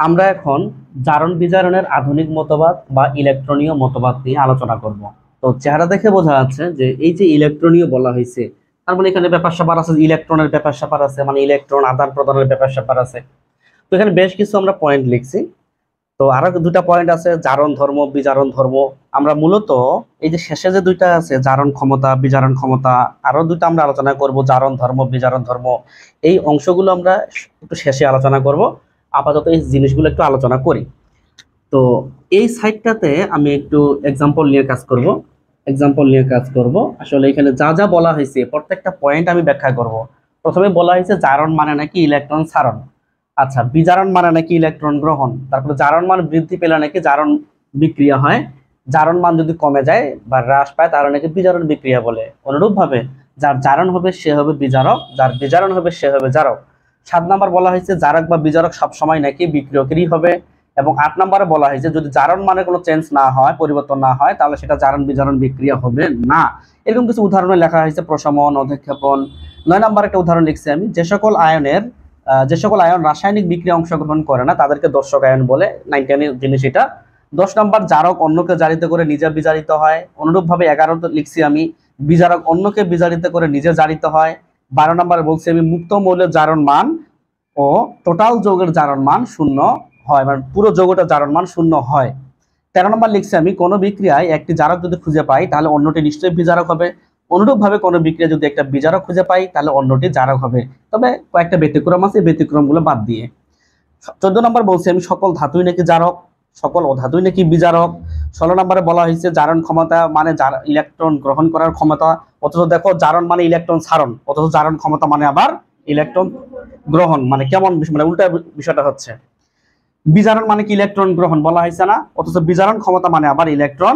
আমরা এখন জারণ বিজারণের আধুনিক মতবাদ বা ইলেকট্রনীয় মতবাদ নিয়ে আলোচনা করব। তো চেহারা দেখে বোঝা যাচ্ছে যে এই যে ইলেকট্রনীয় বলা হয়েছে, তার মানে এখানে ব্যাপার স্যাপার আছে, ইলেকট্রনের ব্যাপার স্যাপার আছে, মানে ইলেকট্রন আদান প্রদানের ব্যাপার স্যাপার আছে। তো এখানে বেশ কিছু আমরা পয়েন্ট লিখছি। তো আরো দুটা পয়েন্ট আছে, জারণ ধর্ম, বিজারণ ধর্ম। আমরা মূলত এই যে শেষে যে দুইটা আছে, জারণ ক্ষমতা, বিজারণ ক্ষমতা, আরো দুইটা আমরা আলোচনা করব, জারণ ধর্ম, বিজারণ ধর্ম। এই অংশগুলো আমরা একটু শেষে আলোচনা করব। আপাতত এই জিনিসগুলো একটু আলোচনা করি। তো এই সাইডটাতে আমি একটু এক্সাম্পল নিয়ে কাজ করব। আসলে এখানে যা যা বলা হয়েছে প্রত্যেকটা পয়েন্ট আমি ব্যাখ্যা করব। প্রথমে বলা হয়েছে জারণ মানে নাকি ইলেকট্রন ছাড়ন। আচ্ছা, বিজারণ মানে নাকি ইলেকট্রন গ্রহণ। তারপরে জারণ মান বৃদ্ধি পেলে নাকি জারণ বিক্রিয়া হয়, জারণ মান যদি কমে যায় বা হ্রাস পায় তাহলে নাকি বিজারণ বিক্রিয়া বলে। অনুরূপ ভাবে যার জারণ হবে সে হবে বিজারক, যার বিজারণ হবে সে হবে জারক। 7 নাম্বার বলা হয়েছে জারক বা বিজারক সবসময় নাকি বিক্রিয়কেরই হবে। এবং 8 নম্বরে বলা হয়েছে যদি জারণ মানে কোনো চেঞ্জ না হয়, পরিবর্তন না হয়, তাহলে সেটা জারণ বিজারণ বিক্রিয়া হবে না। এরকম কিছু উদাহরণে লেখা হয়েছে, প্রশমন, অধিক্ষেপণ। 9 নম্বর একটা উদাহরণ লিখছি আমি, যে সকল আয়ন রাসায়নিক বিক্রিয়া অংশগ্রহণ করে না তাদেরকে দর্শক আয়ন বলে। 9 জিনিস এটা। 10 নম্বর জারক অন্যকে জারিত করে নিজে বিজারিত হয়। অনুরূপ ভাবে 11 লিখছি আমি, বিজারক অন্যকে বিজারিত করে নিজে জারিত হয়। 12 নম্বরে বলছি আমি, মুক্ত মৌলের জারণ মান ও টোটাল যৌগের জারণ মান শূন্য হয়, মানে পুরো যৌগটার জারণ মান শূন্য হয়। 13 নম্বর লিখছি আমি, কোনো বিক্রিয়ায় একটি জারক যদি খুঁজে পাই তাহলে অন্যটি নিশ্চয়ই বিজারক হবে। অনুরূপ ভাবে কোনো বিক্রিয়া যদি একটা বিজারক খুঁজে পাই তাহলে অন্যটি জারক হবে, তবে কয়েকটা ব্যতিক্রম আছে, ব্যতিক্রমগুলো বাদ দিয়ে। 14 নম্বর বলছি আমি, সকল ধাতুই নাকি জারক, সকল অধাতুই নাকি বিজারক। 16 নম্বরে বলা হয়েছে জারণ ক্ষমতা মানে ইলেকট্রন গ্রহণ করার ক্ষমতা, অথচ দেখো জারণ মানে ইলেকট্রন ছাড়ন, অথচ জারণ ক্ষমতা মানে আবার ইলেকট্রন গ্রহণ, মানে কেমন মানে উল্টা বিষয়টা হচ্ছে। বিজারণ মানে কি ইলেকট্রন গ্রহণ বলা হয়েছে না, অথচ বিজারণ ক্ষমতা মানে আবার ইলেকট্রন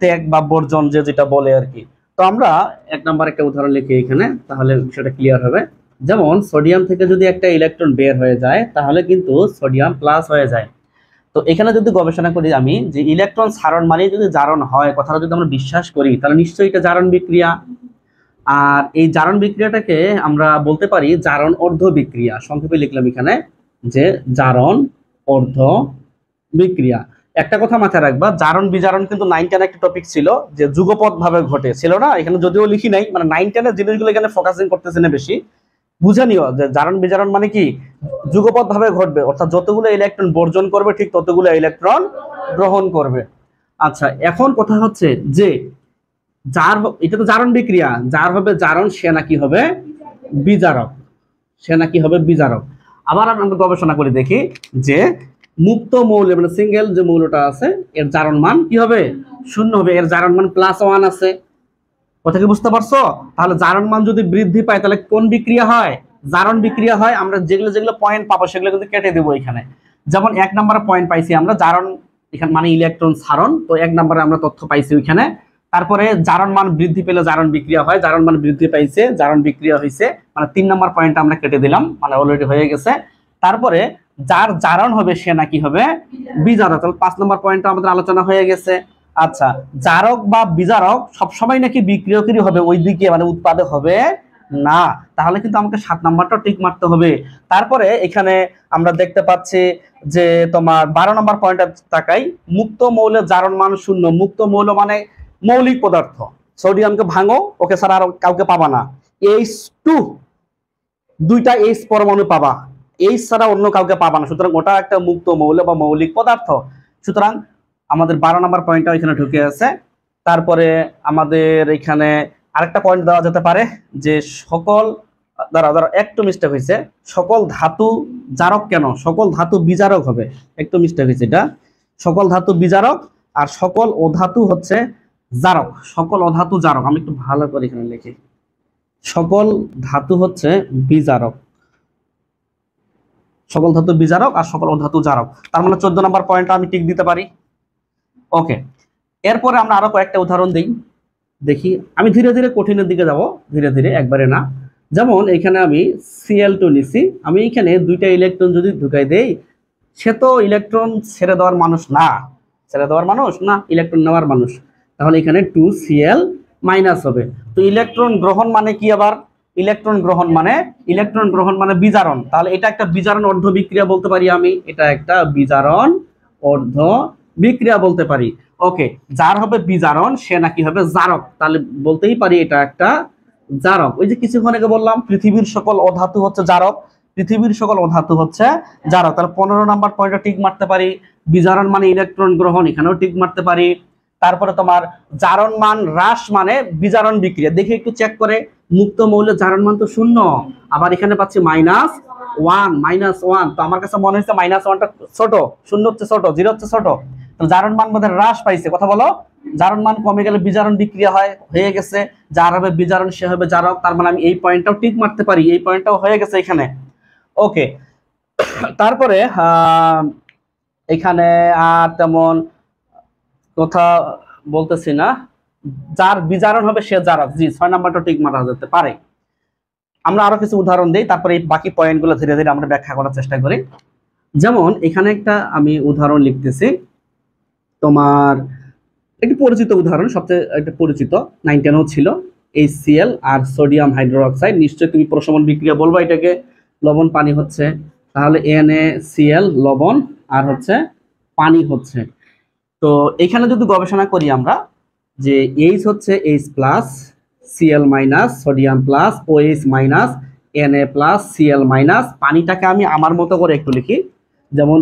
ত্যাগ বা বর্জন, যেটা বলে আর কি। তো আমরা 1 নম্বর একটা উদাহরণ লিখি এখানে, তাহলে বিষয়টা ক্লিয়ার হবে। যেমন সোডিয়াম থেকে যদি একটা ইলেকট্রন বের হয়ে যায় তাহলে কিন্তু সোডিয়াম প্লাস হয়ে যায়। তো এখানে যদি গবেষণা করি আমি যে ইলেকট্রন ছাড়ন মানে যদি জারণ হয়, কথাটা যদি আমরা বিশ্বাস করি তাহলে নিশ্চয়ই এটা জারণ বিক্রিয়া। আর এই জারণ বিক্রিয়াটাকে আমরা বলতে পারি জারণ অর্ধ বিক্রিয়া। সংক্ষেপে লিখলাম এখানে যে জারণ অর্ধ বিক্রিয়া। একটা কথা মাথায় রাখবা, জারণ বিজারণ কিন্তু 9 10 একটা টপিক ছিল যে যুগপৎ ভাবে ঘটে, ছিল না? এখানে যদিও লিখি নাই, মানে 9 10 এর জিনিসগুলো এখানে ফোকাসিং করতেছে না বেশি। বুঝে নিও যে জারণ বিজারণ মানে কি যুগপৎ ভাবে ঘটবে, অর্থাৎ যতগুলো ইলেকট্রন বর্জন করবে ঠিক ততগুলো ইলেকট্রন গ্রহণ করবে। আচ্ছা, এখন কথা হচ্ছে যে এটা তো জারণ বিক্রিয়া, যার হবে জারণ সে নাকি হবে বিজারক, আবার আমরা গবেষণা করে দেখি যে মুক্ত মৌল মানে সিঙ্গেল যে মৌলটা আছে এর জারণ মান কি হবে? শূন্য হবে। এর জারণ মান +1 আছে। কথা কি বুঝতে পারছো? তাহলে জারণ মান যদি বৃদ্ধি পায় তাহলে কোন বিক্রিয়া হয়? জারণ বিক্রিয়া হয়। আমরা যেগুলো পয়েন্ট পাবো সেগুলো কিন্তু কেটে দেবো এখানে। যেমন 1 নম্বরে পয়েন্ট পাইছি আমরা জারণ, এখানে মানে ইলেকট্রন ছাড়ন, তো 1 নম্বরে আমরা তথ্য পাইছি ওইখানে। তারপরে জারণ মান বৃদ্ধি পেলে জারণ বিক্রিয়া হয়, জারণ মান বৃদ্ধি পাইছে, জারণ বিক্রিয়া হয়েছে, মানে 3 নম্বর পয়েন্ট আমরা কেটে দিলাম, মানে অলরেডি হয়ে গেছে। তারপরে যার জারণ হবে সে নাকি হবে বিজারক, তাহলে 5 নম্বর পয়েন্টটা আমাদের আলোচনা হয়ে গেছে। আচ্ছা, জারক বা বিজারক সবসময় নাকি বিক্রিয়কেরই হবে, ওই দিকে মানে উৎপাদক হবে না, তাহলে কিন্তু আমাকে 7 নাম্বারটা টিক মারতে হবে। তারপরে এখানে আমরা দেখতে পাচ্ছি যে তোমার 12 নম্বর পয়েন্টটা তাকাই, মুক্ত মৌলের জারণ মান শূন্য। মুক্ত মৌল মানে মৌলিক পদার্থ, সোডিয়ামকে ভাঙো, ওকে ছাড়া আর কাউকে পাবা না। H2 দুইটা H পরমাণু পাবা, H ছাড়া অন্য কাউকে পাবা না, সুতরাং ওটা একটা মুক্ত মৌল বা মৌলিক পদার্থ। সুতরাং আমাদের 12 নম্বর পয়েন্টটা এখানে ঢুকে আছে। তারপরে আমাদের এখানে আরেকটা পয়েন্ট দেওয়া যেতে পারে যে সকল দাঁড়া একটু মিস্টেক হয়েছে, সকল ধাতু জারক কেন, সকল ধাতু বিজারক হবে, একটু মিস্টেক হয়েছে এটা। সকল ধাতু বিজারক আর সকল অধাতু হচ্ছে জারক, সকল অধাতু জারক। আমি একটু ভালো করে এখানে লিখি, সকল ধাতু হচ্ছে বিজারক, সকল ধাতু বিজারক আর সকল অধাতু জারক। তার মানে 14 নম্বর পয়েন্টটা আমি টিক দিতে পারি। ওকে, এরপরে আমরা আরো কয়েকটা উদাহরণ দিই, দেখি। আমি ধীরে ধীরে কঠিনের দিকে যাব, ধীরে ধীরে, একবারে না। যেমন এখানে আমি Cl2 নিছি, আমি এখানে দুইটা ইলেকট্রন যদি ঢুকাই দেই, সে তো ইলেকট্রন ছেড়ে দেওয়ার মানুষ না, ইলেকট্রন নেওয়ার মানুষ, তাহলে এখানে 2Cl- হবে। তো ইলেকট্রন গ্রহণ মানে কি আবার? ইলেকট্রন গ্রহণ মানে বিজারণ, তাহলে এটা একটা বিজারণ অর্ধ বিক্রিয়া বলতে পারি আমি, এটা একটা বিজারণ অর্ধ বিক্রিয়া বলতে পারি। ওকে, যার হবে বিজারণ সে নাকি হবে জারক, তাহলে বলতেই পারি এটা একটা জারক। ওই যে কিছুক্ষণ আগে বললাম পৃথিবীর সকল অধাতু হচ্ছে জারক, পৃথিবীর সকল অধাতু হচ্ছে জারক, তাহলে 15 নম্বর পয়েন্টে টিক মারতে পারি। বিজারণ মানে ইলেকট্রন গ্রহণ, এখানেও টিক মারতে পারি। তারপরে তোমার জারণ মান হ্রাস মানে বিজারণ বিক্রিয়া, দেখে একটু চেক করে, মুক্ত মৌলের জারণ মান তো 0, আবার এখানে পাচ্ছি -1, তো আমার কাছে মনে হচ্ছে -1টা ছোট, 0 হচ্ছে ছোট, 0 হচ্ছে ছোট, তো জারণ মান বোধহয় হ্রাস পাইছে, কথা বলো। জারণ মান কমে গেলে বিজারণ বিক্রিয়া হয়ে গেছে, যার হবে বিজারণ সে হবে জারক, তার মানে আমি এই পয়েন্টটাও টিক মারতে পারি, এই পয়েন্টটাও হয়ে গেছে এখানে। ওকে, তারপরে এখানে আর তেমন কথা বলতেছি না, যার বিজারণ হবে সে জারক, জি 6 নাম্বারটা টিক মারা যেতে পারে। আমরা আরো কিছু উদাহরণ দিই, তারপরে এই বাকি পয়েন্টগুলো ধীরে ধীরে আমরা ব্যাখ্যা করার চেষ্টা করি। যেমন এখানে একটা আমি উদাহরণ লিখতেছি, তোমার একটি পরিচিত উদাহরণ, সবচেয়ে একটা পরিচিত, 9 10 ছিল, HCl আর সোডিয়াম হাইড্রোক্সাইড, নিশ্চয়ই তুমি প্রশমন বিক্রিয়া বলবা এটাকে, লবণ পানি হচ্ছে, তাহলে NaCl লবণ আর হচ্ছে পানি হচ্ছে। তো এখানে যদি গবেষণা করি আমরা যে H হচ্ছে H plus Cl minus sodium plus OH minus Na plus Cl minus, পানিটাকে আমি আমার মতো করে একটু লিখি, যেমন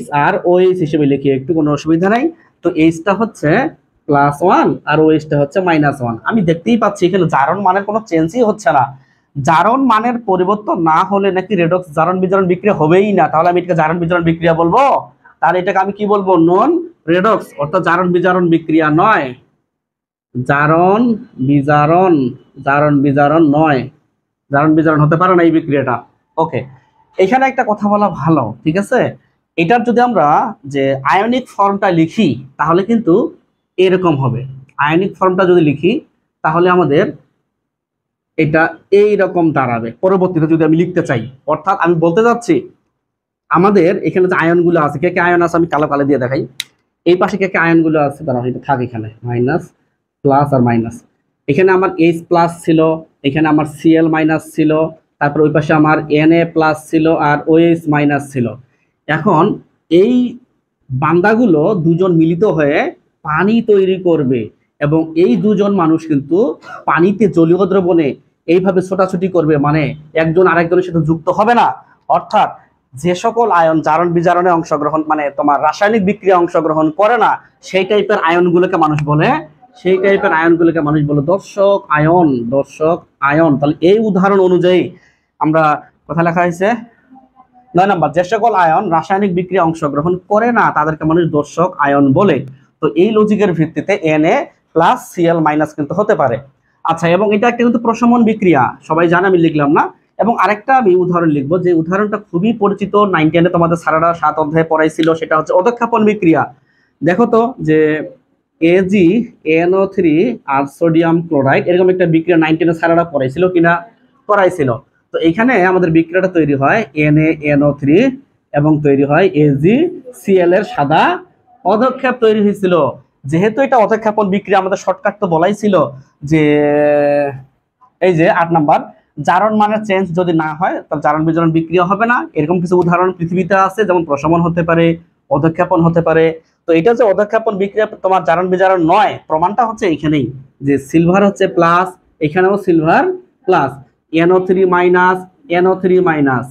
H আর OH হিসেবে লিখি, একটু কোনো অসুবিধা নাই। তো Hটা হচ্ছে +1 আর OHটা হচ্ছে -1। আমি দেখতেই পাচ্ছি এখানে জারণ মানের কোনো চেঞ্জই হচ্ছে না, জারণ মানের পরিবর্তন না হলে নাকি রেডক্স জারণ বিজারণ বিক্রিয়া হবেই না, তাহলে আমি এটাকে জারণ বিজারণ বিক্রিয়া বলবো? তাহলে এটাকে আমি কি বলবো? নন রেডক্স, অর্থাৎ জারণ বিজারণ বিক্রিয়া নয়, জারণ বিজারণ নয়, জারণ বিজারণ হতে পারে না এই বিক্রিয়াটা। ওকে, এখানে একটা কথা বলা ভালো, ঠিক আছে, এটার যদি আমরা যে আয়নিক ফর্মটা লিখি তাহলে কিন্তু এরকম হবে, আয়নিক ফর্মটা যদি লিখি তাহলে আমাদের এটা এই রকম দাঁড়াবে পরবর্তীতে যদি আমি লিখতে চাই। অর্থাৎ আমি বলতে যাচ্ছি আমাদের এখানে যে আয়নগুলো আছে, কে কে আয়ন আছে আমি কালো কালো দিয়ে দেখাই, এই পাশে কে কে আয়নগুলো আছে দাঁড়াও, এটা থাক এখানে মাইনাস প্লাস আর মাইনাস, এখানে আমার H প্লাস ছিল, এখানে আমার Cl মাইনাস ছিল, তারপর ওই পাশে আমার Na প্লাস ছিল আর OH মাইনাস ছিল। এখন এই বান্দাগুলো দুজন মিলিত হয়ে পানি তৈরি করবে, এবং এই দুজন মানুষ কিন্তু পানিতে জলীয় দ্রবণে এইভাবে ছোটাছুটি করবে, মানে একজন আরেকজনের সাথে যুক্ত হবে না। অর্থাৎ যে সকল আয়ন জারণ বিজারণে অংশগ্রহণ, মানে তোমার রাসায়নিক বিক্রিয়া অংশগ্রহণ করে না, সেই টাইপের আয়নগুলোকে মানুষ বলে, দর্শক আয়ন। তাহলে এই উদাহরণ অনুযায়ী আমরা কথা লেখা হয়েছে 9 নম্বর, যে সকল আয়ন রাসায়নিক বিক্রিয়া অংশগ্রহণ করে না তাদেরকে মানুষ দর্শক আয়ন বলে। তো এই লজিকের ভিত্তিতে Na প্লাস Cl মাইনাস কিন্তু হতে পারে। আচ্ছা, এবং এটা একটা কিন্তু প্রশমন বিক্রিয়া, সবাই জানে, আমি লিখলাম না। এবং আরেকটা আমি উদাহরণ লিখবো, যে উদাহরণটা খুবই পরিচিত, 9 10 তোমাদের সারাটা 7 অধ্যায়ে পড়াইছিল, সেটা হচ্ছে অধঃক্ষেপণ বিক্রিয়া। দেখো তো যে AgNO3 আর সোডিয়াম ক্লোরাইড, এরকম একটা বিক্রিয়া 9 10 সারাটা পড়াইছিল কিনা? পড়াইছিল। তো এখানে আমাদের বিক্রিয়াটা তৈরি হয় NaNO3 এবং তৈরি হয় AgCl এর সাদা অধঃক্ষেপ তৈরি হয়েছিল। যেহেতু এটা অধঃক্ষেপণ বিক্রিয়া, আমাদের শর্টকাট তো বলাই ছিল যে এই যে 8 নাম্বার, জারণ মানের চেঞ্জ যদি না হয় তাহলে জারণ বিজারণ বিক্রিয়া হবে না। এরকম কিছু উদাহরণ পৃথিবীতে আছে, যেমন প্রশমন হতে পারে, অধঃক্ষেপণ হতে পারে। তো এটা যে অধঃক্ষেপণ বিক্রিয়া তোমার জারণ বিজারণ নয়, প্রমাণটা হচ্ছে এইখানেই, যে সিলভার হচ্ছে প্লাস, এখানেও silver plus, NO3 minus NO3 minus,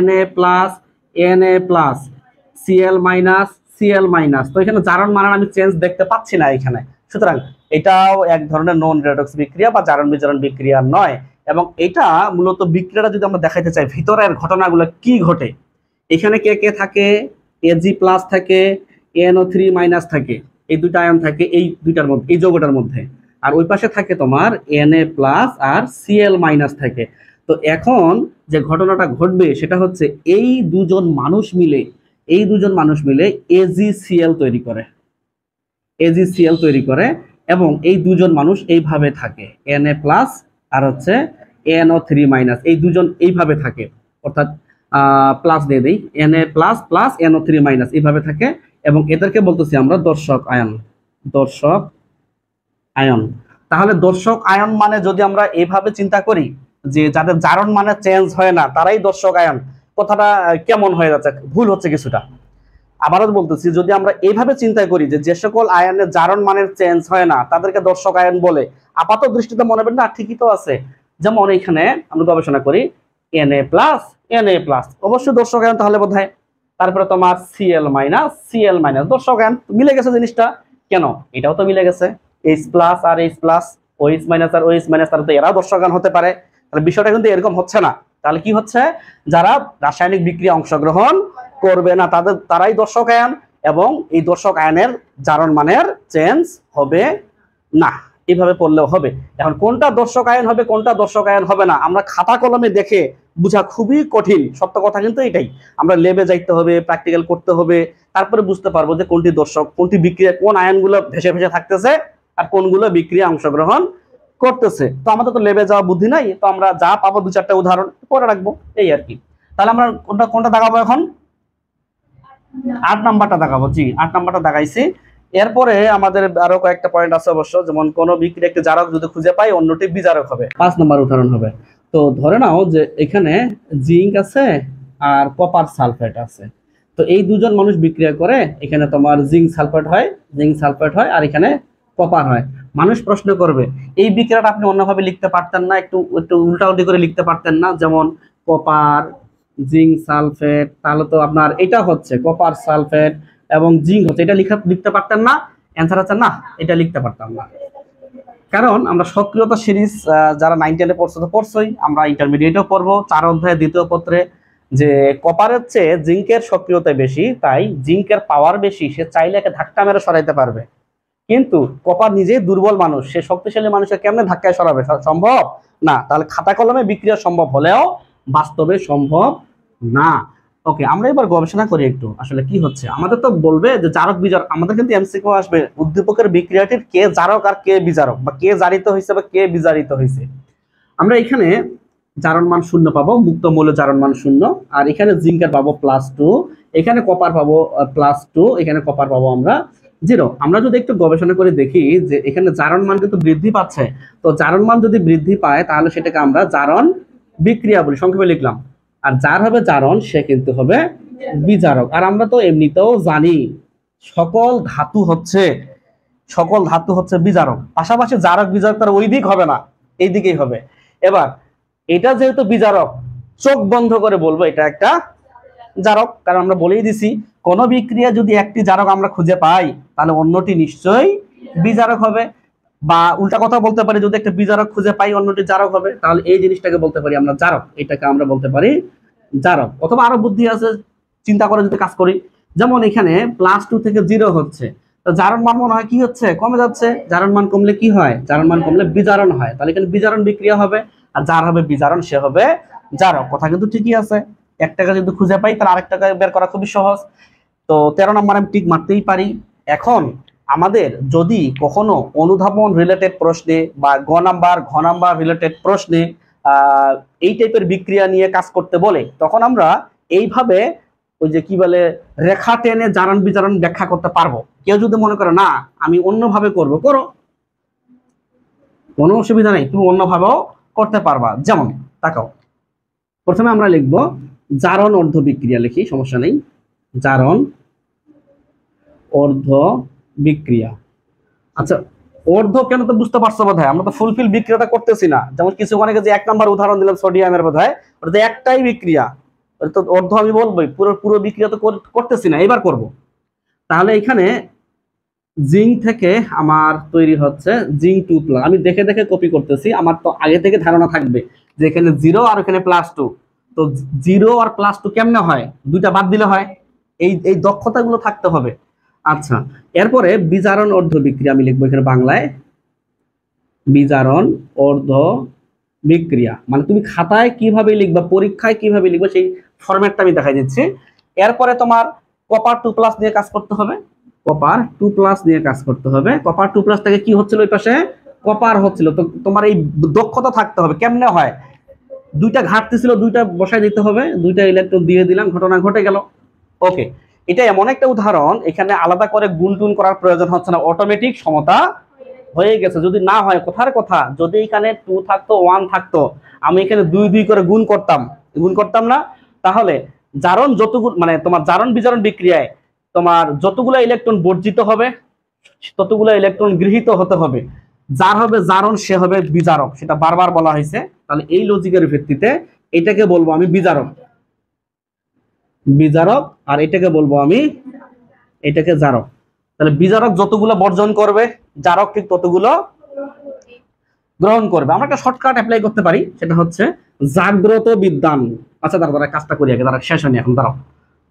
Na plus Na plus, Cl minus Cl minus. তো এখানে জারণ মানের আমি চেঞ্জ দেখতে পাচ্ছি না এখানে, সুতরাং এটাও এক ধরনের নন রেডক্স বিক্রিয়া বা জারণ বিজারণ বিক্রিয়া নয়। এবং এটা মূলত বিক্রিয়াটা যদি আমরা দেখাইতে চাই ভিতরের ঘটনাগুলো কি ঘটে, এখানে কে কে থাকে? Ag প্লাস থাকে, NO3 মাইনাস থাকে, এই দুইটা আয়ন থাকে এই দুইটার মধ্যে, এই যৌগটার মধ্যে, আর ওই পাশে থাকে তোমার Na প্লাস আর Cl মাইনাস থাকে। তো এখন যে ঘটনাটা ঘটবে সেটা হচ্ছে এই দুজন মানুষ মিলে AgCl তৈরি করে, এবং এই দুজন মানুষ এইভাবে থাকে, Na প্লাস আর হচ্ছে NO3 মাইনাস, এই দুজন এইভাবে থাকে, অর্থাৎ প্লাস দিয়ে দেই, Na plus plus NO3 minus এইভাবে থাকে, এবং এদেরকে বলতেছি আমরা দর্শক আয়ন। তাহলে দর্শক আয়ন মানে যদি আমরা এইভাবে চিন্তা করি, যে যাদের জারণ মানে চেঞ্জ হয় না তারাই দর্শক আয়ন, কথাটা কেমন হয়ে যাচ্ছে, ভুল হচ্ছে কিছুটা। আবারও বলতেছি, যদি আমরা এইভাবে চিন্তা করি যে যে সকল আয়নের জারণ মানের চেঞ্জ হয় না তাদেরকে দর্শক আয়ন বলে, আপাত দৃষ্টিতে মনে হবে না ঠিকই তো আছে। যেমন এখানে আমরা গবেষণা করি Na+, অবশ্যই দর্শক আয়ন তাহলে বোধহয়। তারপরে তোমার Cl- দর্শক আয়ন, মিলে গেছে জিনিসটা। কেন? এটাও তো মিলে গেছে, H+ আর H+, OH- আর OH-, তাহলে তো এরাও দর্শক আয়ন হতে পারে। তাহলে বিষয়টা কিন্তু এরকম হচ্ছে না। তাহলে কি হচ্ছে, যারা রাসায়নিক বিক্রিয়া অংশগ্রহণ করবে না তারাই দর্শক আয়ন, এবং এই দর্শক আয়নের জারণ মানের চেঞ্জ হবে না। এইভাবে পড়লেও হবে। এখন কোনটা দর্শক আয়ন হবে কোনটা দর্শক আয়ন হবে না আমরা খাতা কলমে দেখে বোঝা খুবই কঠিন, সত্য কথা কিন্তু এটাই। আমরা ল্যাবে যাইতে হবে, প্র্যাকটিক্যাল করতে হবে, তারপরে বুঝতে পারবো যে কোনটি দর্শক, কোনটি বিক্রিয়া, কোন আয়নগুলো ভেসে ভেসে থাকতেছে আর কোনগুলো বিক্রিয়া অংশগ্রহণ করতেছে। তো আমাদের তো ল্যাবে যাওয়া বুদ্ধি নাই, তো আমরা যা পাবো 2-4টা উদাহরণ পরে রাখবো, এই আর কি। তাহলে আমরা কোনটা কোনটা দেখাবো এখন? 8 নাম্বারটা দেখাবো। জি, 8 নাম্বারটা দেখাইছি। এরপরে আমাদের আরো কয়েকটা পয়েন্ট আছে অবশ্য, যেমন কোন বিক্রিয়া একটি জারক যদি খুঁজে পাই অন্যটি বিজারক হবে। 5 নাম্বার উদাহরণ হবে। তো ধরে নাও যে এখানে জিঙ্ক আছে আর কপার সালফেট আছে। তো এই দুজন মানুষ বিক্রিয়া করে, এখানে তোমার জিঙ্ক সালফেট হয় আর এখানে কপার হয়। মানুষ প্রশ্ন করবে এই বিক্রিয়াটা আপনি অন্যভাবে লিখতে পারতেন না, একটু একটু উল্টাউল্টি করে লিখতে পারতেন না, যেমন কপার জিঙ্ক সালফেট, তাহলে তো আপনার এটা হচ্ছে কপার সালফেট এবং জিঙ্ক হচ্ছে, এটা লিখতে পারতেন না? অ্যান্সার হচ্ছে না, এটা লিখতে পারতাম না। কারণ আমরা সক্রিয়তা সিরিজ যারা 9-10-এ পড়ছো তো পড়ছোই, আমরা ইন্টারমিডিয়েটেও পড়বো 4 অধ্যায়ে 2য় পত্রে, যে কপারের চেয়ে জিঙ্কের সক্রিয়তা বেশি, তাই জিঙ্কের পাওয়ার বেশি, সে চাইলে একে ধাক্কা মেরে সরাইতে পারবে। কিন্তু কপার নিজেই দুর্বল মানুষ, সে শক্তিশালী মানুষকে কেমনে ধাক্কায় সরাবে? সম্ভব না। তাহলে খাতা কলমে বিক্রিয়া সম্ভব হলেও বাস্তবে সম্ভব না। ওকে, আমরা এবার গবেষণা করি একটু আসলে কি হচ্ছে। আমাদের তো বলবে যে জারক বিজারক, আমাদের কিন্তু এমসিকিউ আসবে উদ্দীপকের বিক্রিয়াটির কে জারক আর কে বিজারক, বা কে জারিত হয়েছে বা কে বিজারিত হয়েছে। আমরা এখানে জারণ মান 0 পাবো, মুক্ত মৌল জারণ মান 0, আর এখানে জিঙ্কের পাবো +2, এখানে কপার পাবো +2, এখানে কপার পাবো আমরা 0। আমরা যদি একটু গবেষণা করে দেখি যে এখানে জারণ মান কিন্তু বৃদ্ধি পাচ্ছে, তো জারণ মান যদি বৃদ্ধি পায় তাহলে সেটাকে আমরা জারণ বিক্রিয়া বলি, সংক্ষেপে লিখলাম। আর যার হবে জারণ সে কিন্তু হবে বিজারক। আর আমরা তো এমনিতেও জানি সকল ধাতু হচ্ছে বিজারক, পাশাপাশি জারক বিজারক তার ওই দিক হবে না, এই দিকেই হবে। এবার এটা যেহেতু বিজারক, চোখ বন্ধ করে বলবো এটা একটা জারক, কারণ আমরা বলেই দিছি কোন বিক্রিয়া যদি একটি জারক আমরা খুঁজে পাই তাহলে অন্যটি নিশ্চয়ই বিজারক হবে। বা উল্টা কথা বলতে পারি, যদি একটা বিজারক খুঁজে পাই অন্যটি জারক হবে, তাহলে এই জিনিসটাকে বলতে পারি আমরা জারক, এটাকে আমরা বলতে পারি জারক। অথবা আরো বুদ্ধি আছে, চিন্তা করে যদি কাজ করি, যেমন এখানে +2 থেকে 0 হচ্ছে, তো জারণ মান মনে হয় কি হচ্ছে, কমে যাচ্ছে। জারণ মান কমলে কি হয়? জারণ মান কমলে বিজারণ হয়, তাহলে এখানে বিজারণ বিক্রিয়া হবে, আর যার হবে বিজারণ সে হবে জারক। কথা কিন্তু ঠিকই আছে। একটাকে যদি খুঁজে পাই তাহলে আরেকটাকে বের করা খুবই সহজ। তো 13 নম্বর আমি টিক মারতেই পারি। এখন আমাদের যদি কখনো অনুধাবন রিলেটেড প্রশ্নে বা ঘ নাম্বার রিলেটেড প্রশ্নে এই টাইপের বিক্রিয়া নিয়ে কাজ করতে বলে, তখন আমরা এইভাবে ওই যে কি বলে রেখা টেনে জারণ বিজারণ ব্যাখ্যা করতে পারবো। কেউ যদি মনে করে না আমি অন্যভাবে করবো, করো, কোনো অসুবিধা নেই, তুমি অন্যভাবেও করতে পারবা। যেমন তাকাও, প্রথমে আমরা লিখবো জারণ অর্ধ বিক্রিয়া, লিখি, সমস্যা নেই। জারণ অর্ধ বিক্রিয়া। আচ্ছা, অর্ধ কেন তো বুঝতে পারছো বোধহয়, আমরা তো ফুলফিল বিক্রিয়াটা করতেছি না। যেমন কিছুক্ষণ আগে যে 1 নাম্বার উদাহরণ দিলাম সোডিয়ামের, বোধহয় ওটা তো একটাই বিক্রিয়া, ওটা তো অর্ধ আমি বলবোই, পুরো বিক্রিয়া তো করতেছি না, এবার করব। তাহলে এখানে জিঙ্ক থেকে আমার তৈরি হচ্ছে জিঙ্ক 2+, আমি দেখে দেখে কপি করতেছি, আমার তো আগে থেকে ধারণা থাকবে যে এখানে 0 আর এখানে +2, তো 0 আর +2 কেমনে হয়, দুইটা বাদ দিলে হয়, এই দক্ষতাগুলো থাকতে হবে। আচ্ছা, এরপরে বিজারণ অর্ধ বিক্রিয়া আমি লিখবো এখানে বাংলায়, বিজারণ অর্ধ বিক্রিয়া। মানে তুমি খাতায় কিভাবে লিখবা, পরীক্ষায় কিভাবে লিখবা, সেই ফরম্যাটটা আমি দেখাই দিচ্ছি। এরপরে তোমার কপার 2+ নিয়ে কাজ করতে হবে, কপার 2+ নিয়ে কাজ করতে হবে। কপার 2+ থেকে কি হচ্ছিল, ওই পাশে কপার হচ্ছিল, তো তোমার এই দক্ষতা থাকতে হবে কেমনে হয়, দুইটা ঘাটতি ছিল, দুইটা বসায় দিতে হবে, দুইটা ইলেকট্রন দিয়ে দিলাম, ঘটনা ঘটে গেল। ওকে, এটা এমন একটা উদাহরণ, এখানে আলাদা করে গুণটুন করার প্রয়োজন হচ্ছে না, অটোমেটিক সমতা হয়ে গেছে, যদি না হয় কথার কথা, যদি এখানে 2 থাকতো 1 থাকতো, আমি এখানে 2 2 করে গুণ করতাম না? তাহলে জারণ যতগুলো মানে তোমার জারণ বিজারণ বিক্রিয়ায় তোমার যতগুলো ইলেকট্রন বর্জিত হবে ততগুলো ইলেকট্রন গৃহীত হতে হবে। যার হবে জারণ সে হবে বিজারক, সেটা বারবার বলা হয়েছে। তাহলে এই লজিকের ভিত্তিতে এটাকে বলবো আমি বিজারক, আর এটাকে বলবো আমি এটাকে জারক। তাহলে বিজারক যতগুলো বর্জন করবে জারক ঠিক ততগুলো গ্রহণ করবে। আমরা একটা শর্টকাট অ্যাপ্লাই করতে পারি, সেটা হচ্ছে জাগ্রত বিদ্বান। আচ্ছা দাঁড়া কাজটা করি আগে, দাঁড়া শেষ হয়নি এখন, দাঁড়াও।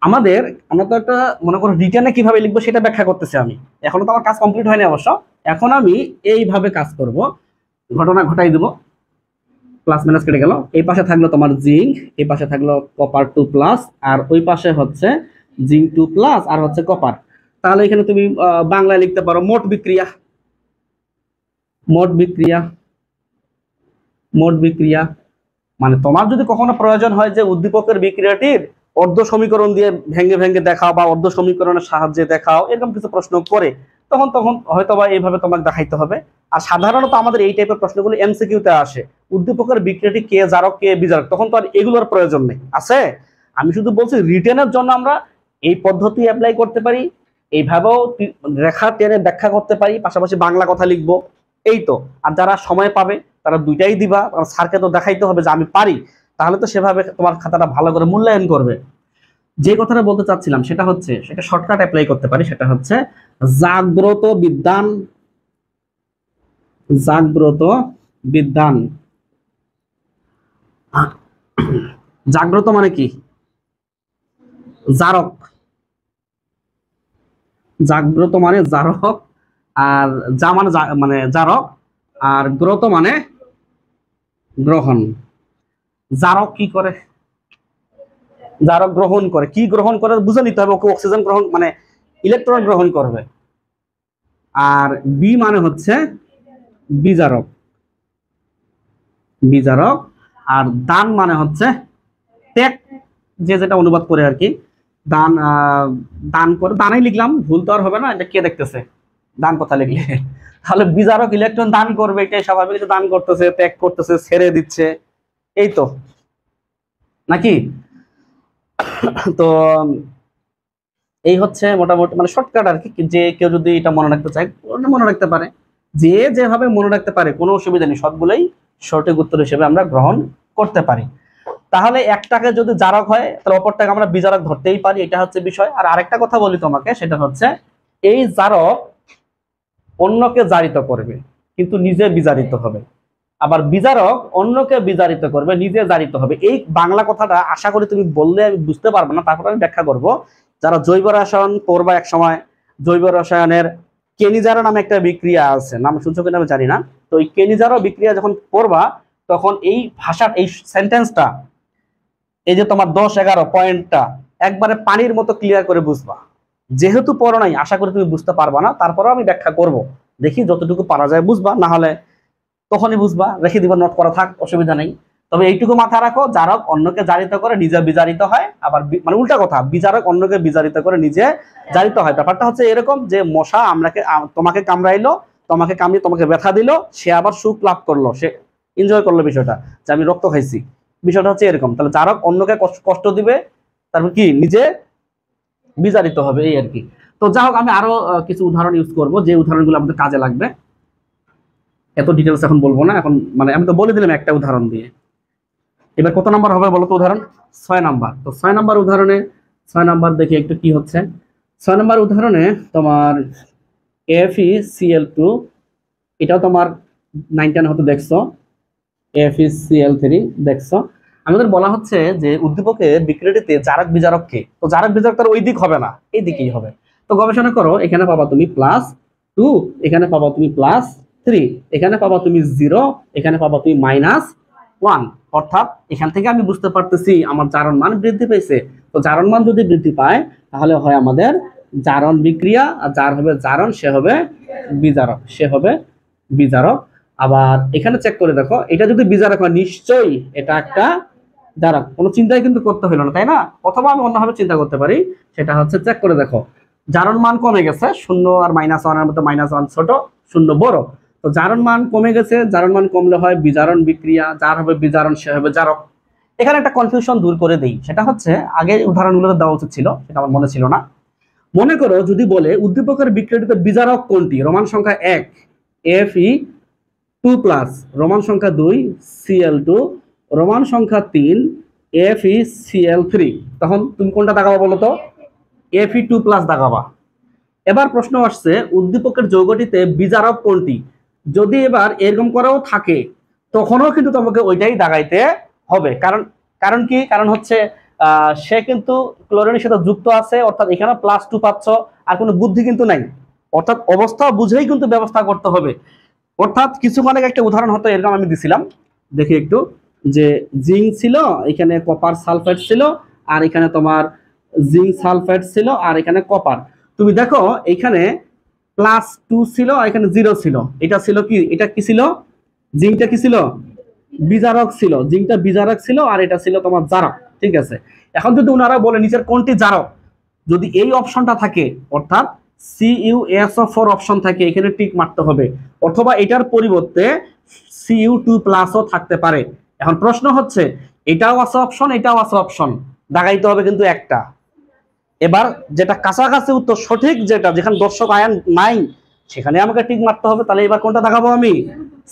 আমরা তো একটা মনে করো রিটার্নে কিভাবে লিখবো সেটা ব্যাখ্যা করতেছি আমি, এখনো তো আমার কাজ কমপ্লিট হয়নি অবশ্য। এখন আমি এইভাবে কাজ করব, ঘটনা ঘটাই দেবো। প্লাস মাইনাস কেটে গেল, এই পাশে থাকলো তোমার জিঙ্ক, এই পাশে থাকলো কপার 2 প্লাস, আর ওই পাশে হচ্ছে জিঙ্ক 2 প্লাস আর হচ্ছে কপার। তাহলে এখানে তুমি বাংলায় লিখতে পারো মোট বিক্রিয়া, মানে তোমার যদি কখনো প্রয়োজন হয় যে উদ্দীপকের বিক্রিয়াটির অর্ধ সমীকরণ দিয়ে ভেঙে ভেঙে দেখাও বা অর্ধ সমীকরণের সাহায্যে দেখাও, এরকম কিছু প্রশ্ন করে তখন হয়তো বা এইভাবে তোমাকে দেখাইতে হবে। আর সাধারণত আমাদের এই টাইপের প্রশ্নগুলো এমসিকিউতে আসে, উদ্দীপকের বিক্রিয়াটি কে জারক কে বিজারক, তখন তো আর এগুলোর প্রয়োজন নেই আছে। আমি শুধু বলছি রিটেনের জন্য আমরা এই পদ্ধতি অ্যাপ্লাই করতে পারি, এইভাবেও রেখা টেনে ব্যাখ্যা করতে পারি, পাশাপাশি বাংলা কথা লিখবো, এই তো। আর যারা সময় পাবে তারা দুইটাই দিবা, কারণ স্যারকে তো দেখাইতে হবে যে আমি পারি, তাহলে তো সেভাবে তোমার খাতাটা ভালো করে মূল্যায়ন করবে। যে কথাটা বলতে চাচ্ছিলাম সেটা হচ্ছে, সেটা শর্টকাট অ্যাপ্লাই করতে পারি, সেটা হচ্ছে জাগ্রত বিদ্বান। জাগ্রত মানে কি? জারক, জাগ্রত মানে জারক, আর যা মানে জারক, আর গ্রত মানে গ্রহণ। জারক কি করে? জারক গ্রহণ করে। কি গ্রহণ করে বুঝে নিতে হবে, ওকে অক্সিজেন গ্রহণ মানে ইলেকট্রন গ্রহণ করবে। আর বি মানে হচ্ছে বিজারক, আর দান মানে হচ্ছে ত্যাগ, যে যেটা অনুবাদ করে আর কি। দান করে, দানাই লিখলাম, ভুল তো আর হবে না, এটা কে দেখতেছে দান কথা লিখলে। তাহলে বিজারক ইলেকট্রন দান করবে, এটাই স্বাভাবিক, দান করতেছে, ত্যাগ করতেছে, ছেড়ে দিচ্ছে, এই তো নাকি? তো এই হচ্ছে মোটামুটি মানে শর্টকাট আর কি, যে কেউ যদি এটা মনে রাখতে চায় মনে রাখতে পারে, যে যেভাবে মনে রাখতে পারে কোনো অসুবিধা নেই, সবগুলোই সঠিক উত্তর হিসেবে আমরা গ্রহণ করতে পারি। তাহলে একটাকে যদি জারক হয় তাহলে অপরটাকে আমরা বিজারক ধরতেই পারি, এটা হচ্ছে বিষয়। আর আরেকটা কথা বলি তোমাকে, সেটা হচ্ছে এই জারক অন্যকে জারিত করবে কিন্তু নিজে বিজারিত হবে, আবার বিজারক অন্যকে বিজারিত করবে নিজে জারিত হবে। এই বাংলা কথাটা আশা করি তুমি বললে আমি বুঝতে পারবো না, তারপর আমি ব্যাখ্যা করব। যারা জৈব রসায়ন পড়বা এক সময়, জৈব রসায়নের কেনিজারো নামে একটা বিক্রিয়া আছে, নাম শুনছো কিনা আমি জানি না। তো এই কেনিজারো বিক্রিয়া যখন পড়বা তখন এই ভাষার এই সেন্টেন্সটা, এই যে তোমার 10-11 পয়েন্টটা একবারে পানির মতো ক্লিয়ার করে বুঝবা। যেহেতু পড়ো নাই আশা করি তুমি বুঝতে পারবা না, তারপরেও আমি ব্যাখ্যা করব, দেখি যতটুকু পারা যায় বুঝবা, না হলে তখনই বুঝবা, রেখে দিবা, নোট করা থাক, অসুবিধা নেই। তবে এইটুকু মাথা রাখো, জারক অন্যকে জারিত করে নিজে বিজারিত হয়, আবার মানে উল্টা কথা, বিজারক অন্যকে বিজারিত করে নিজে জারিত হয়। ব্যাপারটা হচ্ছে এরকম যে মশা তোমাকে কামড়াইলো, তোমাকে কামড়িয়ে তোমাকে ব্যথা দিল, সে আবার সুখ লাভ করলো, সে এনজয় করলো বিষয়টা, যে আমি রক্ত খাইছি, বিষয়টা হচ্ছে এরকম। তাহলে জারক অন্যকে কষ্ট দিবে, তারপর কি নিজে বিজারিত হবে, এই আর কি। তো যাই হোক, আমি আরো কিছু উদাহরণ ইউজ করব, যে উদাহরণগুলো আমাদের কাজে লাগবে। এত ডিটেলস এখন বলবো না, এখন মানে আমি তো বলে দিলাম একটা উদাহরণ দিয়ে। এবার কত নাম্বার হবে বলো তো উদাহরণ? 6 নাম্বার। তো 6 নাম্বার উদাহরণে 6 নাম্বার দেখি একটু কি হচ্ছে। 6 নাম্বার উদাহরণে তোমার FeCl2, এটাও তোমার 9-10 হতে দেখছো, FeCl3 দেখছো। আমাদের বলা হচ্ছে যে উদ্দীপকের বিক্রিয়াটিতে জারক বিজারক কে, তো জারক বিজারক তার ওই দিক হবে না, এই দিকেই হবে। তো গবেষণা করো, এখানে পাবা তুমি +2, এখানে পাবা তুমি +3, এখানে পাবা তুমি 0, এখানে পাবা তুমি -1। অর্থাৎ এখান থেকে আমি বুঝতে পারতেছি আমার জারণ মান বৃদ্ধি পেয়েছে। তো জারণ মান যদি বৃদ্ধি পায় তাহলে হয় আমাদের জারণ বিক্রিয়া, আর যার হবে জারণ সে হবে বিজারক। আবার এখানে চেক করে দেখো, এটা যদি বিজারক হয় নিশ্চয়ই এটা একটা জারক, কোনো চিন্তাই কিন্তু করতে হলো না, তাই না? অথবা আমি অন্যভাবে চিন্তা করতে পারি, সেটা হচ্ছে চেক করে দেখো, জারণ মান কমে গেছে, 0 আর -1 এর মধ্যে -1 ছোট, 0 বড়। তো জারণ মান কমে গেছে, জারণ মান কমলে হয় বিজারণ বিক্রিয়া, যার হবে বিজারণ সে হবে জারক। এখানে একটা কনফিউশন দূর করে দেই, সেটা হচ্ছে আগে উদাহরণগুলো দেওয়া উচিত ছিল, সেটা আমার মনে ছিল না। মনে করো যদি বলে উদ্দীপকের বিক্রিয়াটিত বিজারক কোনটি, রোমান সংখ্যা 1 Fe2+, রোমান সংখ্যা 2 Cl2, রোমান সংখ্যা 3 FeCl3, তখন তুমি কোনটা দাগাবা বলো তো? Fe2+ দাগাবা। এবার প্রশ্ন আসছে উদ্দীপকের যৌগটিতে বিজারক কোনটি, যদি এবার এরকম করেও থাকে তখনও কিন্তু তোমাকে ওইটাই দাগাইতে হবে। কারণ কারণ কি, কারণ হচ্ছে সে কিন্তু ক্লোরিনের সাথে যুক্ত আছে, অর্থাৎ এখানে +2 পাচ্ছ, আর কোনো বুদ্ধি কিন্তু নাই, অর্থাৎ অবস্থা বুঝেই কিন্তু ব্যবস্থা করতে হবে। অর্থাৎ কিছুক্ষণ আগে একটা উদাহরণ হতো এরকম আমি দিছিলাম, দেখি একটু, যে জিঙ্ক ছিল, এখানে কপার সালফেট ছিল, আর এখানে তোমার জিঙ্ক সালফেট ছিল, আর এখানে কপার। তুমি দেখো এখানে +2 ছিল, এখানে 0 ছিল, এটা ছিল কি, এটা কি ছিল, জিঙ্কটা কি ছিল, বিজারক ছিল, জিঙ্কটা বিজারক ছিল, আর এটা ছিল তোমার জারক। ঠিক আছে, এখন যদি ওনারা বলে নিচের কোনটি জারক, যদি এই অপশনটা থাকে, অর্থাৎ CuSO4 অপশন থাকে, এখানে টিক মারতে হবে, অথবা এটার পরিবর্তে Cu2+ থাকতে পারে। এখন প্রশ্ন হচ্ছে এটাও আছে অপশন, এটাও আছে অপশন, দাগাইতে হবে কিন্তু একটা। এবার যেটা কাছাকাছি উত্তর সঠিক, যেটা যেখানে দর্শক আয়ন নাই সেখানে আমাকে টিক মারতে হবে। তাহলে এবার কোনটা দাগাবো আমি?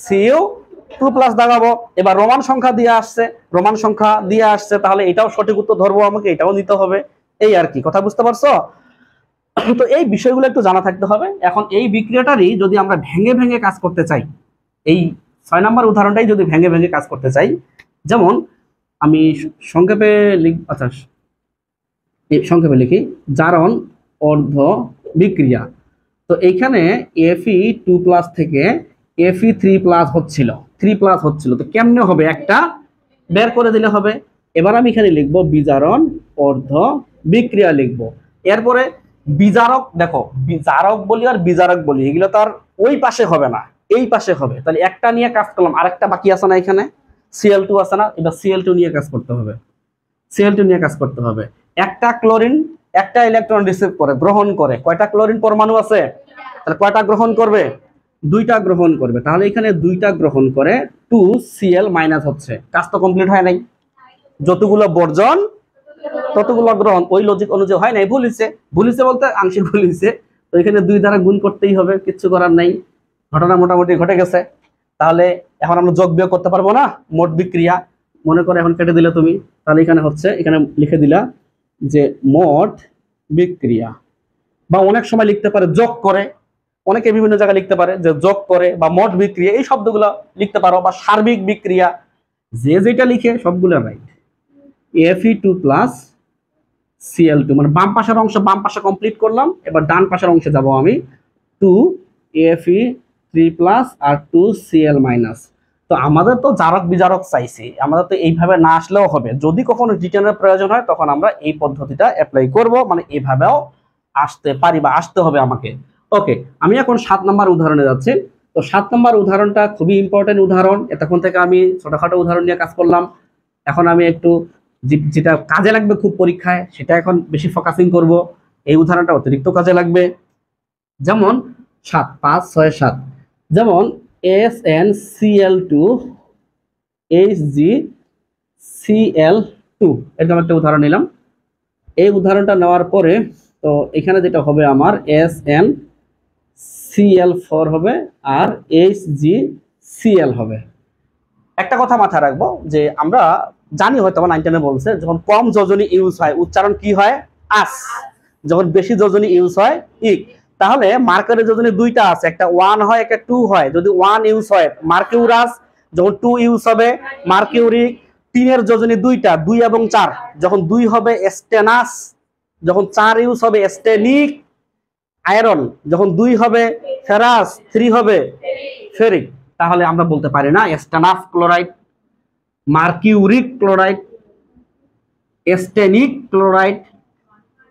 Cu2+ দাগাবো। এবার রোমান সংখ্যা দিয়ে আসছে, রোমান সংখ্যা দিয়ে আসছে, তাহলে এটাও সঠিক উত্তর ধরবো, আমাকে এটাও নিতে হবে। এই আর কি, কথা বুঝতে পারছো? তো এই বিষয়গুলো একটু জানা থাকতে হবে। এখন এই বিক্রিয়াটারই যদি আমরা ভেঙে ভেঙে কাজ করতে চাই, এই 6 নম্বর উদাহরণটাই যদি ভেঙে ভেঙে কাজ করতে চাই, যেমন আমি সংক্ষেপে আচ্ছা সংক্ষেপে লিখি, জারণ অর্ধ বিক্রিয়া। তো এইখানে Fe2+ থেকে Fe3+ হচ্ছিল, 3+ হচ্ছিল, তো কেমনে হবে, একটা বের করে দিলে হবে। এবার আমি এখানে লিখবো বিজারণ অর্ধ বিক্রিয়া লিখবো। এরপরে বিজারক, দেখো বিজারক বলি আর বিজারক বলি, এগুলো তো আর ওই পাশে হবে না, এই পাশে হবে। তাহলে একটা নিয়ে কাজ করলাম, আরেকটা বাকি আছে না, এখানে Cl2 আছে না, এবার Cl2 নিয়ে কাজ করতে হবে, Cl2 নিয়ে কাজ করতে হবে। একটা ক্লোরিন একটা ইলেকট্রন রিসিভ করে, গ্রহণ করে, কয়টা ক্লোরিন পরমাণু আছে, তাহলে কয়টা গ্রহণ করবে, 2টা গ্রহণ করবে। তাহলে এখানে 2টা গ্রহণ করে 2Cl- হচ্ছে, কাজ তো কমপ্লিট হয় নাই, যতগুলো বর্জন ততগুলো গ্রহণ, ওই লজিক অনুযায়ী হয় নাই, ভুল হয়েছে বলতে আংশিক ভুল হয়েছে। তো এখানে 2 দ্বারা গুণ করতেই হবে, কিচ্ছু করার নাই, ঘটনা মোটামুটি ঘটে গেছে। তাহলে এখন আমরা যোগ বিয়োগ করতে পারবো না, মোট বিক্রিয়া মনে করে এখন কেটে দিলে তুমি, তাহলে এখানে হচ্ছে, এখানে লিখে দিলা যে মোট বিক্রিয়া, বা অনেক সময় লিখতে পারে যোগ করে, অনেকে বিভিন্ন জায়গায় লিখতে পারে যে যোগ করে, বা মোট বিক্রিয়া, এই শব্দগুলো লিখতে পারো, বা সার্বিক বিক্রিয়া, যে যেটা লিখে সবগুলো রাইট। Fe2+ Cl2, মানে বাম পাশের অংশ বাম পাশে কমপ্লিট করলাম, এবার ডান পাশের অংশে যাব আমি, 2 Fe3+ আর 2 Cl-। তো আমাদের তো জারক বিজারক চাইছি, আমাদের তো এইভাবে না আসলেও হবে, যদি কখনো রিটার্নের প্রয়োজন হয় তখন আমরা এই পদ্ধতিটা অ্যাপ্লাই করব, মানে এইভাবেও আসতে পারি বা আসতে হবে আমাকে। ওকে, আমি এখন 7 নম্বর উদাহরণে যাচ্ছি। তো 7 নম্বর উদাহরণটা খুবই ইম্পর্টেন্ট উদাহরণ, এতক্ষণ থেকে আমি ছোটখাটো উদাহরণ নিয়ে কাজ করলাম, এখন আমি একটু যেটা কাজে লাগবে খুব পরীক্ষায় সেটা এখন বেশি ফোকাসিং করব, এই উদাহরণটা অতিরিক্ত কাজে লাগবে। যেমন 7, 5, 6, 7, যেমন SnCl2 HgCl2, এরকম একটা উদাহরণ নিলাম। এই উদাহরণটা নেওয়ার পরে তো এখানে যেটা হবে আমার SnCl4 হবে আর HgCl হবে। একটা কথা মাথায় রাখবো যে আমরা জানি হয়তো আমার 9-10 বলছে, যখন কম যোজনী ইউজ হয় উচ্চারণ কি হয়, আস, যখন বেশি যোজনী ইউজ হয় ইক। তাহলে মার্কারের যোজনী 2টা আছে, একটা 1 হয় একটা 2 হয়। যদি 1 ইউজ হয় মার্কিউরাস, যখন 2 ইউজ হবে মার্কিউরিক। 3 এর যোজনী 2টা, 2 এবং 4, যখন 2 হবে স্টেনাস, যখন 4 ইউজ হবে স্টেনিক। আয়রন যখন 2 হবে ফেরাস, 3 হবে ফেরিক। তাহলে আমরা বলতে পারি না stannous chloride, mercuric chloride, stannic chloride,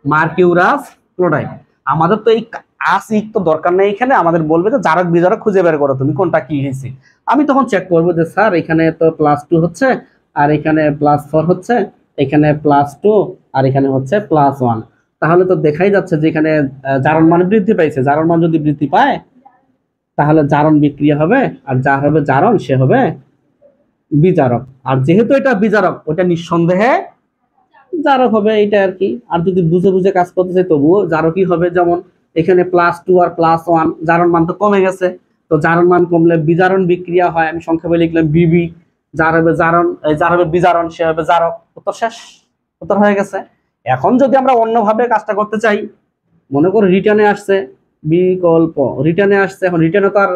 mercurous chloride. আমাদের তো এই আসিক তো দরকার নেই, এখানে আমাদের বলবে যে জারক বিজারক খুঁজে বের করো তুমি কোনটা কি হয়েছে। আমি তখন চেক করবো যে স্যার এখানে তো +2 হচ্ছে, আর এখানে +4 হচ্ছে, এখানে +2 আর এখানে হচ্ছে +1। তাহলে তো দেখাই যাচ্ছে যে এখানে জারণ মান বৃদ্ধি পাইছে। জারণ মান যদি বৃদ্ধি পায় তাহলে জারণ বিক্রিয়া হবে, আর যার হবে জারণ সে হবে বিজারক। আর যেহেতু এটা বিজারক, ওটা নিঃসন্দেহে জারক হবে, এটা আর কি। আর যদি বুঝে বুঝে কাজ করতে চাই তবুও জারকই হবে। যেমন এখানে +2 আর +1, জারণ মান তো কমে গেছে, তো জারণ মান কমলে বিজারণ বিক্রিয়া হয়, আমি সংক্ষেপে লিখলাম বিবি। যার হবে জারণ, যার হবে বিজারণ সে হবে জারক। উত্তর শেষ, উত্তর হয়ে গেছে। এখন যদি আমরা অন্যভাবে কাজটা করতে চাই, মনে করো রিটার্নে আসছে বিকল্প, রিটার্নে আসছে, এখন রিটার্নে তো আর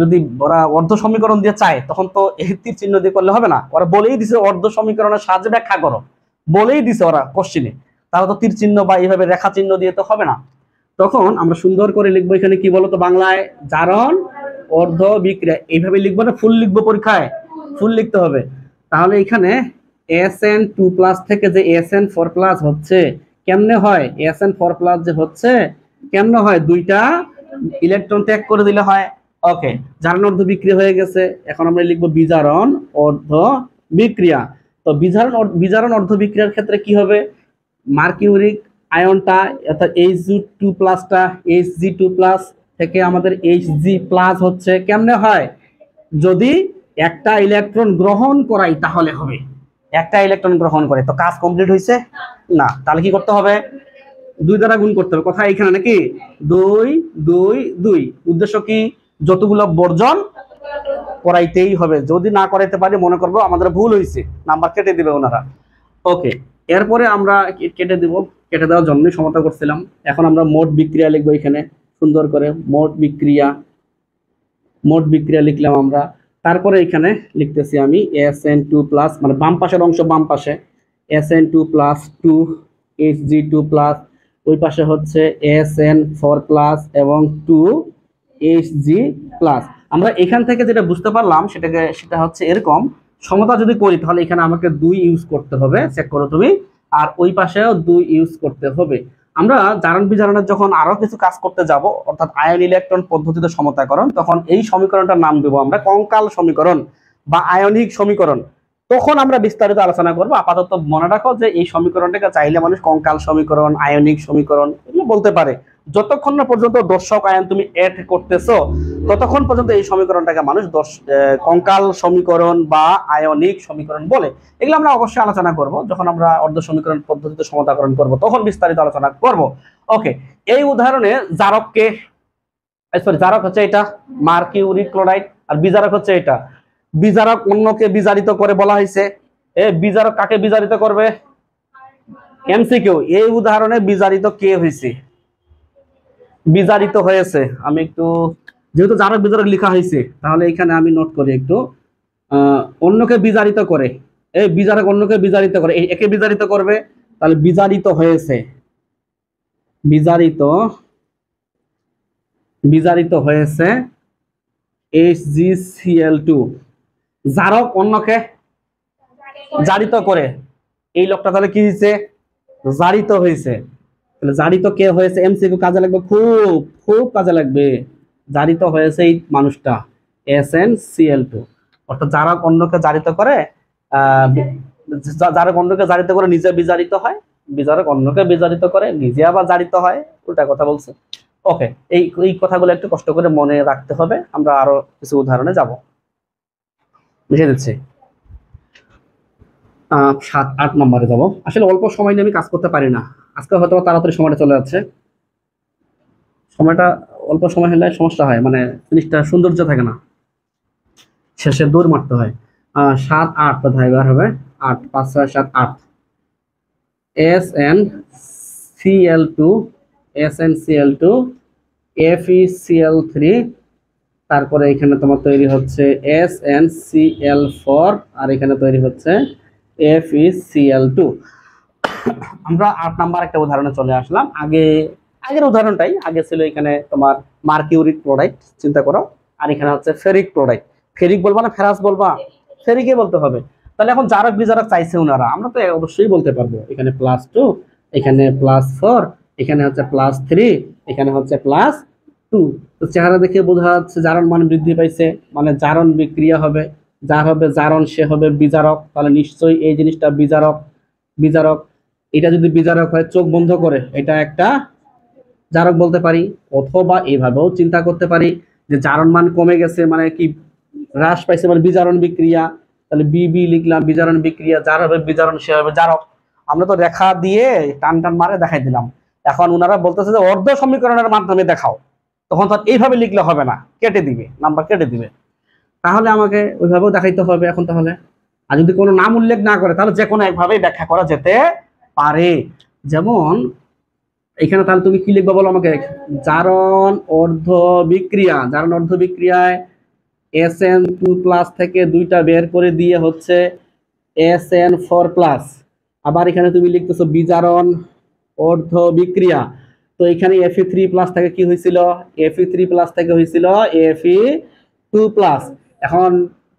যদি ওরা অর্ধ সমীকরণ দিয়ে চায় তখন তো এই তীর চিহ্ন দিয়ে করলে হবে না, ওরা বলেই দিছে অর্ধ সমীকরণের সাহায্যে ব্যাখ্যা করো, বলেই দিছে ওরা কোশ্চিনে, তাহলে তো তীর চিহ্ন বা এইভাবে রেখা চিহ্ন দিয়ে তো হবে না। তখন আমরা সুন্দর করে লিখবো এখানে কি বলতো বাংলায়, জারণ অর্ধ বিক্রিয়া, এইভাবে লিখবো না, ফুল লিখবো, পরীক্ষায় ফুল লিখতে হবে। তাহলে এখানে SN2+ থেকে যে SN4+ হচ্ছে, কেমনে হয় SN4+ যে হচ্ছে কেমনে হয়, দুইটা ইলেকট্রন ত্যাগ করে দিলে হয়। ওকে, জারণ অর্ধ বিক্রিয়া হয়ে গেছে। এখন আমরা লিখবো বিজারণ অর্ধ বিক্রিয়া। তো বিজারণ অর্ধ বিক্রিয়ার ক্ষেত্রে কি হবে, মার্কিউরিক আয়নটা অর্থাৎ Hg2+টা Hg2+ থেকে আমাদের Hg+ হচ্ছে, কেমনে হয়, যদি একটা ইলেকট্রন গ্রহণ করাই তাহলে হবে, একটা ইলেকট্রন গ্রহণ করে। তো কাজ কমপ্লিট হয়েছে না, তাহলে কি করতে হবে, 2 দ্বারা গুণ করতে হবে। কথা এখানে নাকি 2 2 2, উদ্দেশ্য কি, যতগুলো বর্জন করাইতেই হবে, যদি না করাইতে পারি মনে করবো আমাদের ভুল হয়েছে, নাম্বার কেটে দিবে ওনারা। ওকে, এরপরে আমরা কেটে দিব, কেটে দেওয়ার জন্যই সমতা করছিলাম। এখন আমরা মোট বিক্রিয়া লিখবো এখানে সুন্দর করে, মোট বিক্রিয়া লিখলাম আমরা। তারপরে এখানে লিখতেছি আমি SN2+, মানে বাম পাশের অংশ বাম পাশে, SN2+, 2 Hg2+, ওই পাশে হচ্ছে SN4+ এবং 2 Hg+। আমরা এখান থেকে যেটা বুঝতে পারলাম সেটা হচ্ছে এরকম, সমতা যদি করি তাহলে এখানে আমাকে 2 ইউজ করতে হবে, চেক করো তুমি, আর ওই পাশেও 2 ইউজ করতে হবে। আমরা জারণ বিজারণের যখন আরো কিছু কাজ করতে যাব, অর্থাৎ আয়ন ইলেকট্রন পদ্ধতিতে সমতাকরণ, তখন এই সমীকরণটার নাম দেবো আমরা কঙ্কাল সমীকরণ বা আয়নিক সমীকরণ। তখন আমরা বিস্তারিত আলোচনা করবো। আপাতত মনে রাখো যে এই সমীকরণটাকে চাইলে মানুষ কঙ্কাল সমীকরণ, আয়নিক সমীকরণ এগুলো বলতে পারে। যতক্ষণ না পর্যন্ত দর্শক আয়ন তুমি এড করতেছো ততক্ষণ পর্যন্ত এই সমীকরণটাকে মানুষ কঙ্কাল সমীকরণ বা আয়নিক সমীকরণ বলে। এগুলো আমরা অবশ্যই আলোচনা করব যখন আমরা অর্ধ সমীকরণ পদ্ধতিতে সমতাকরণ করব, তখন বিস্তারিত আলোচনা করব। ওকে, এই উদাহরণে জারককে, সরি জারক হচ্ছে এটা মার্কিউরি ক্লোরাইড, আর বিজারক হচ্ছে এটা। বিজারক অন্যকে বিজারিত করে বলা হয়েছে। বিজারক কাকে বিজারিত করবে, এমসিকিউ, এই উদাহরণে বিজারিত কে হয়েছে, বিজারিত হয়েছে, আমি একটু, যেহেতু জারক বিজারক লেখা হয়েছে তাহলে এখানে আমি নোট করি একটু, অন্যকে বিজারিত করে, এই বিজারক অন্যকে বিজারিত করে, একে বিজারিত করবে, তাহলে বিজারিত হয়েছে, বিজারিত হয়েছে HgCl2। জারক অন্যকে জারিত করে, এই লোকটা তাহলে কি হয়েছে, জারিত হয়েছে। তাহলে জারিত কে হয়েছে, এমসিকিউ কাজে লাগবে, খুব খুব কাজে লাগবে। জারিত হয়েছে এই মানুষটা SnCl2, অর্থাৎ জারক অন্যকে জারিত করে, জারক অন্যকে জারিত করে নিজে বিজারিত হয়, বিজারক অন্যকে বিজারিত করে নিজে আবার জারিত হয়, উল্টা কথা বলছে। ওকে, এই কথাগুলো একটু কষ্ট করে মনে রাখতে হবে। আমরা আরো কিছু উদাহরণে যাব, বুঝে দিচ্ছি। 7 8 নম্বরে যাব। আসলে অল্প সময় নিয়ে আমি কাজ করতে পারি না, আজকে হয়তো তাড়াতাড়ি সময়টা চলে যাচ্ছে। সময়টা অল্প সময় হলে সমস্যা হয়, মানে জিনিসটা সৌন্দর্য থাকে না, শেষে দৌড় মারতে হয়। 7 8 কোথায় বার হবে, 8 5 6 7 8, SnCl2 FeCl3, তারপরে এখানে তোমার তৈরি হচ্ছে SnCl4, আর এখানে তৈরি হচ্ছে FeCl2। আমরা 8 নাম্বার একটা উদাহরণে চলে আসলাম। আগের উদাহরণটাই আগে ছিল, এখানে তোমার মার্কিউরিক ক্লোরাইড চিন্তা করো, আর এখানে হচ্ছে ফেরিক ক্লোরাইড। ফেরিক বলবা না ফেরাস বলবা, ফেরিকে বলতে হবে। তাহলে এখন জারক বিজারক চাইছে ওনারা, আমরা তো অবশ্যই বলতে পারবো, এখানে +2, এখানে +4, এখানে হচ্ছে +3, এখানে হচ্ছে +2। তো চেহারা দেখে বোঝা যাচ্ছে জারণ মান বৃদ্ধি পাইছে, মানে জারণ বিক্রিয়া হবে, যার হবে জারণ সে হবে বিজারক। তাহলে নিশ্চয়ই এই জিনিসটা বিজারক। এটা যদি বিজারক হয়, চোখ বন্ধ করে এটা একটা জারক বলতে পারি, অথবা এইভাবেও চিন্তা করতে পারি যে জারণ মান কমে গেছে মানে কি হ্রাস পাইছে মানে বিজারণ বিক্রিয়া, তাহলে বি লিখলাম, বিজারণ বিক্রিয়া, যার হবে বিজারণ সে হবে জারক। আমরা তো রেখা দিয়ে টান টান মারে দেখাই দিলাম। এখন ওনারা বলতেছে যে অর্ধ সমীকরণের মাধ্যমে দেখাও, তখন তো এইভাবে লিখলে হবে না, কেটে দিবে, নাম্বার কেটে দিবে। তাহলে আমাকে ওইভাবেও দেখাইতে হবে এখন। তাহলে আর যদি কোনো নাম উল্লেখ না করে তাহলে যে কোনো একভাবেই ব্যাখ্যা করা যেতে পারে। যেমন এখানে তাহলে তুমি কি লিখবে বলো আমাকে, জারণ অর্ধ বিক্রিয়া, জারণ অর্ধ বিক্রিয়ায় SN2+ থেকে দুইটা বের করে দিয়ে হচ্ছে SN4+। আবার এখানে তুমি লিখতেছো বিজারণ অর্ধ বিক্রিয়া, তো এখানে Fe3+ থেকে কি হয়েছিল, Fe3+ থেকে হয়েছিল Fe2+। এখন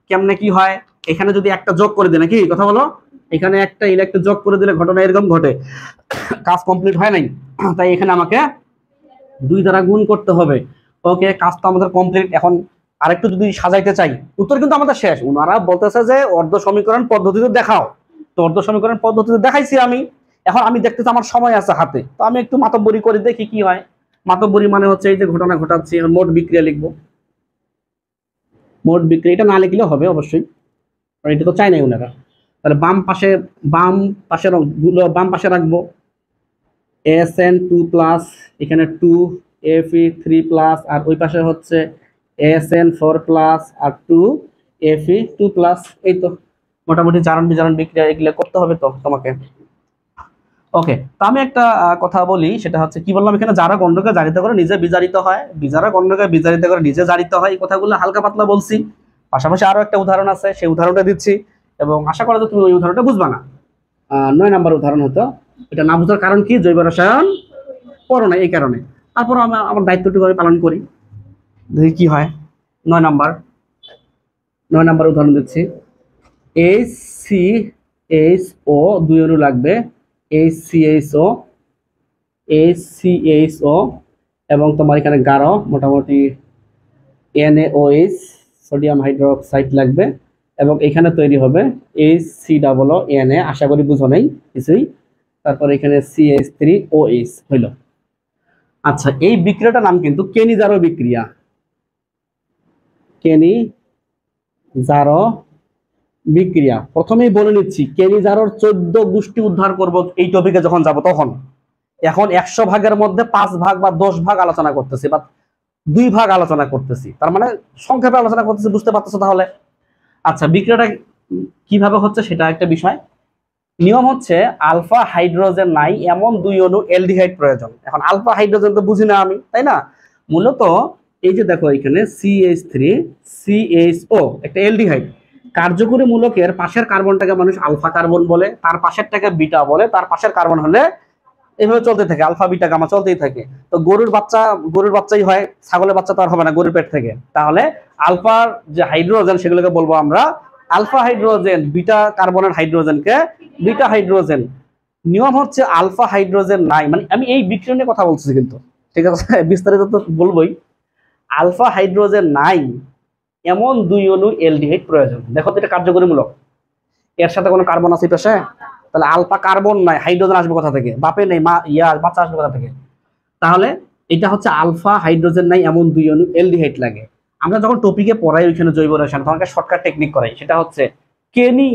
কেমনে কি হয়, এখানে যদি একটা যোগ করে দিই নাকি, কথা বলো, এখানে একটা ইলেকট্রন যোগ করে দিলে ঘটনা এরকম ঘটে, কাজ কমপ্লিট হয় নাই, তাই এখানে আমাকে 2 দ্বারা গুণ করতে হবে। ওকে, কাজ তো আমাদের কমপ্লিট। এখন আরেকটু যদি সাজাইতে চাই, উত্তর কিন্তু আমাদের শেষ। ওনারা বলতেছে যে অর্ধ সমীকরণ পদ্ধতিতে দেখাও, তো অর্ধ সমীকরণ পদ্ধতিতে দেখাইছি আমি। এখন আমি দেখতেছি আমার সময় আছে হাতে, তো আমি একটু মাতব্বরি করে দেখি কি হয়। মাতব্বরি মানে হচ্ছে এই যে ঘটনা ঘটাচ্ছি, মোট বিক্রিয়া লিখবো, মোট বিক্রিয়া। এটা না লিখলেও হবে অবশ্যই, এটা তো চাই নাই ওনারা। তাহলে বাম পাশে রাখবো SN2+, এখানে 2 Fe3+, আর ওই পাশে হচ্ছে SN4+ আর 2 Fe2+। এই তো মোটামুটি জারণ বিজারণ বিক্রিয়া এগুলো করতে হবে তো তোমাকে। ওকে, তো আমি একটা কথা বলি, সেটা হচ্ছে কি বললাম, এখানে যারা গণ্ডকে জারিত করে নিজে বিজারিত হয়, যারা গণ্ডকে বিজারিত করে নিজে জারিত হয়, এই কথাগুলো হালকা পাতলা বলছি। পাশাপাশি আরো একটা উদাহরণ আছে, সেই উদাহরণটা দিচ্ছি এবং আশা করা যায় তুমি ওই উদাহরণটা বুঝবা না। 9 নম্বর উদাহরণ হতো, এটা না বোঝার কারণ কি, জৈব রসায়ন পড়ো না এই কারণে। তারপর আমার দায়িত্বটুকু আমি পালন করি, দেখি কি হয়। 9 নম্বর উদাহরণ দিচ্ছি, HCHO 2 অণু লাগবে, HCHO এবং তোমার এখানে গাঢ় মোটামুটি NaOH সোডিয়াম হাইড্রোক্সাইড লাগবে, এবং এখানে তৈরি হবে HCOO, আশা করি বুঝো নাই কিছুই। তারপর এখানে CH3OH হইল। আচ্ছা, এই বিক্রিয়াটার নাম কিন্তু কেনি-জারো বিক্রিয়া, কেনি-জারো বিক্রিয়া। প্রথমেই বলে নিচ্ছি, কেনি-জারোর 14 গোষ্ঠী উদ্ধার করব এই টপিকে যখন যাব তখন। এখন 100 ভাগের মধ্যে 5 ভাগ বা 10 ভাগ আলোচনা করতেছি, বা 2 ভাগ আলোচনা করতেছি, তার মানে সংক্ষেপে আলোচনা করতেছি, বুঝতে পারতেছো তাহলে। আচ্ছা, বিক্রিয়াটা কিভাবে হচ্ছে সেটা একটা বিষয়। নিয়ম হচ্ছে আলফা হাইড্রোজেন নাই এমন 2 অণু অ্যালডিহাইড প্রয়োজন। এখন আলফা হাইড্রোজেন তো বুঝি না আমি, তাই না? মূলত এই যে দেখো এখানে CH3CHO একটা অ্যালডিহাইড। কার্যকরী মূলকের পাশের কার্বনটাকে মানুষ আলফা কার্বন বলে, তার পাশেরটাকে বিটা বলে, তার পাশের কার্বন হলে এইভাবে চলতে থাকে, আলফা বিটা গামা চলতেই থাকে। তো গরুর বাচ্চাই হয়, ছাগলের বাচ্চা তো আর হবে না গরুর পেট থেকে। তাহলে আলফার যে হাইড্রোজেন সেগুলোকে বলবো আমরা আলফা হাইড্রোজেন, বিটা কার্বনের হাইড্রোজেনকে বিটা হাইড্রোজেন। নিয়ম হচ্ছে আলফা হাইড্রোজেন নাই, মানে আমি এই বিক্রিয়া নিয়ে কথা বলছি কিন্তু, ঠিক আছে, বিস্তারিত তো বলবোই। আলফা হাইড্রোজেন নাই এমন 2 অণু অ্যালডিহাইড প্রয়োজন। দেখো তো এটা কার্যকরী মূলক, এর সাথে কোনো কার্বন আছে পাশে, তাহলে আলফা কার্বন নাই, হাইড্রোজেন আসবে কোথা থেকে, বাপে নেই মা বাচ্চা আসবে কোথা থেকে। তাহলে এটা হচ্ছে আলফা হাইড্রোজেন নাই এমন 2 অণু অ্যালডিহাইড লাগে। আমরা যখন টপিকে পড়াই ওইখানে জৈব রসায়ন, তখন একটা শর্টকাট টেকনিক করাই, সেটা হচ্ছে কেনি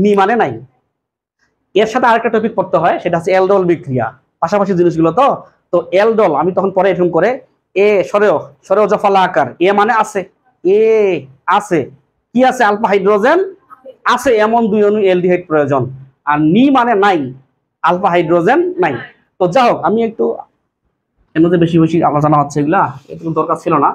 নি মানে নাই। এর সাথে আরেকটা টপিক পড়তে হয়, সেটা হচ্ছে এলডল বিক্রিয়া, পাশাপাশি জিনিসগুলো। তো এলডল আমি তখন পরে এরকম করে সরেও জফলা আকার, এ মানে আছে, এ আছে, কি আছে, আলফা হাইড্রোজেন আছে এমন 2 অণু অ্যালডিহাইড প্রয়োজন। আর নি মানে নাই, আলফা হাইড্রোজেন নাই। তো যাই হোক, আমি একটু এর মধ্যে বেশি আলোচনা হচ্ছে, এগুলা একটু দরকার ছিল না।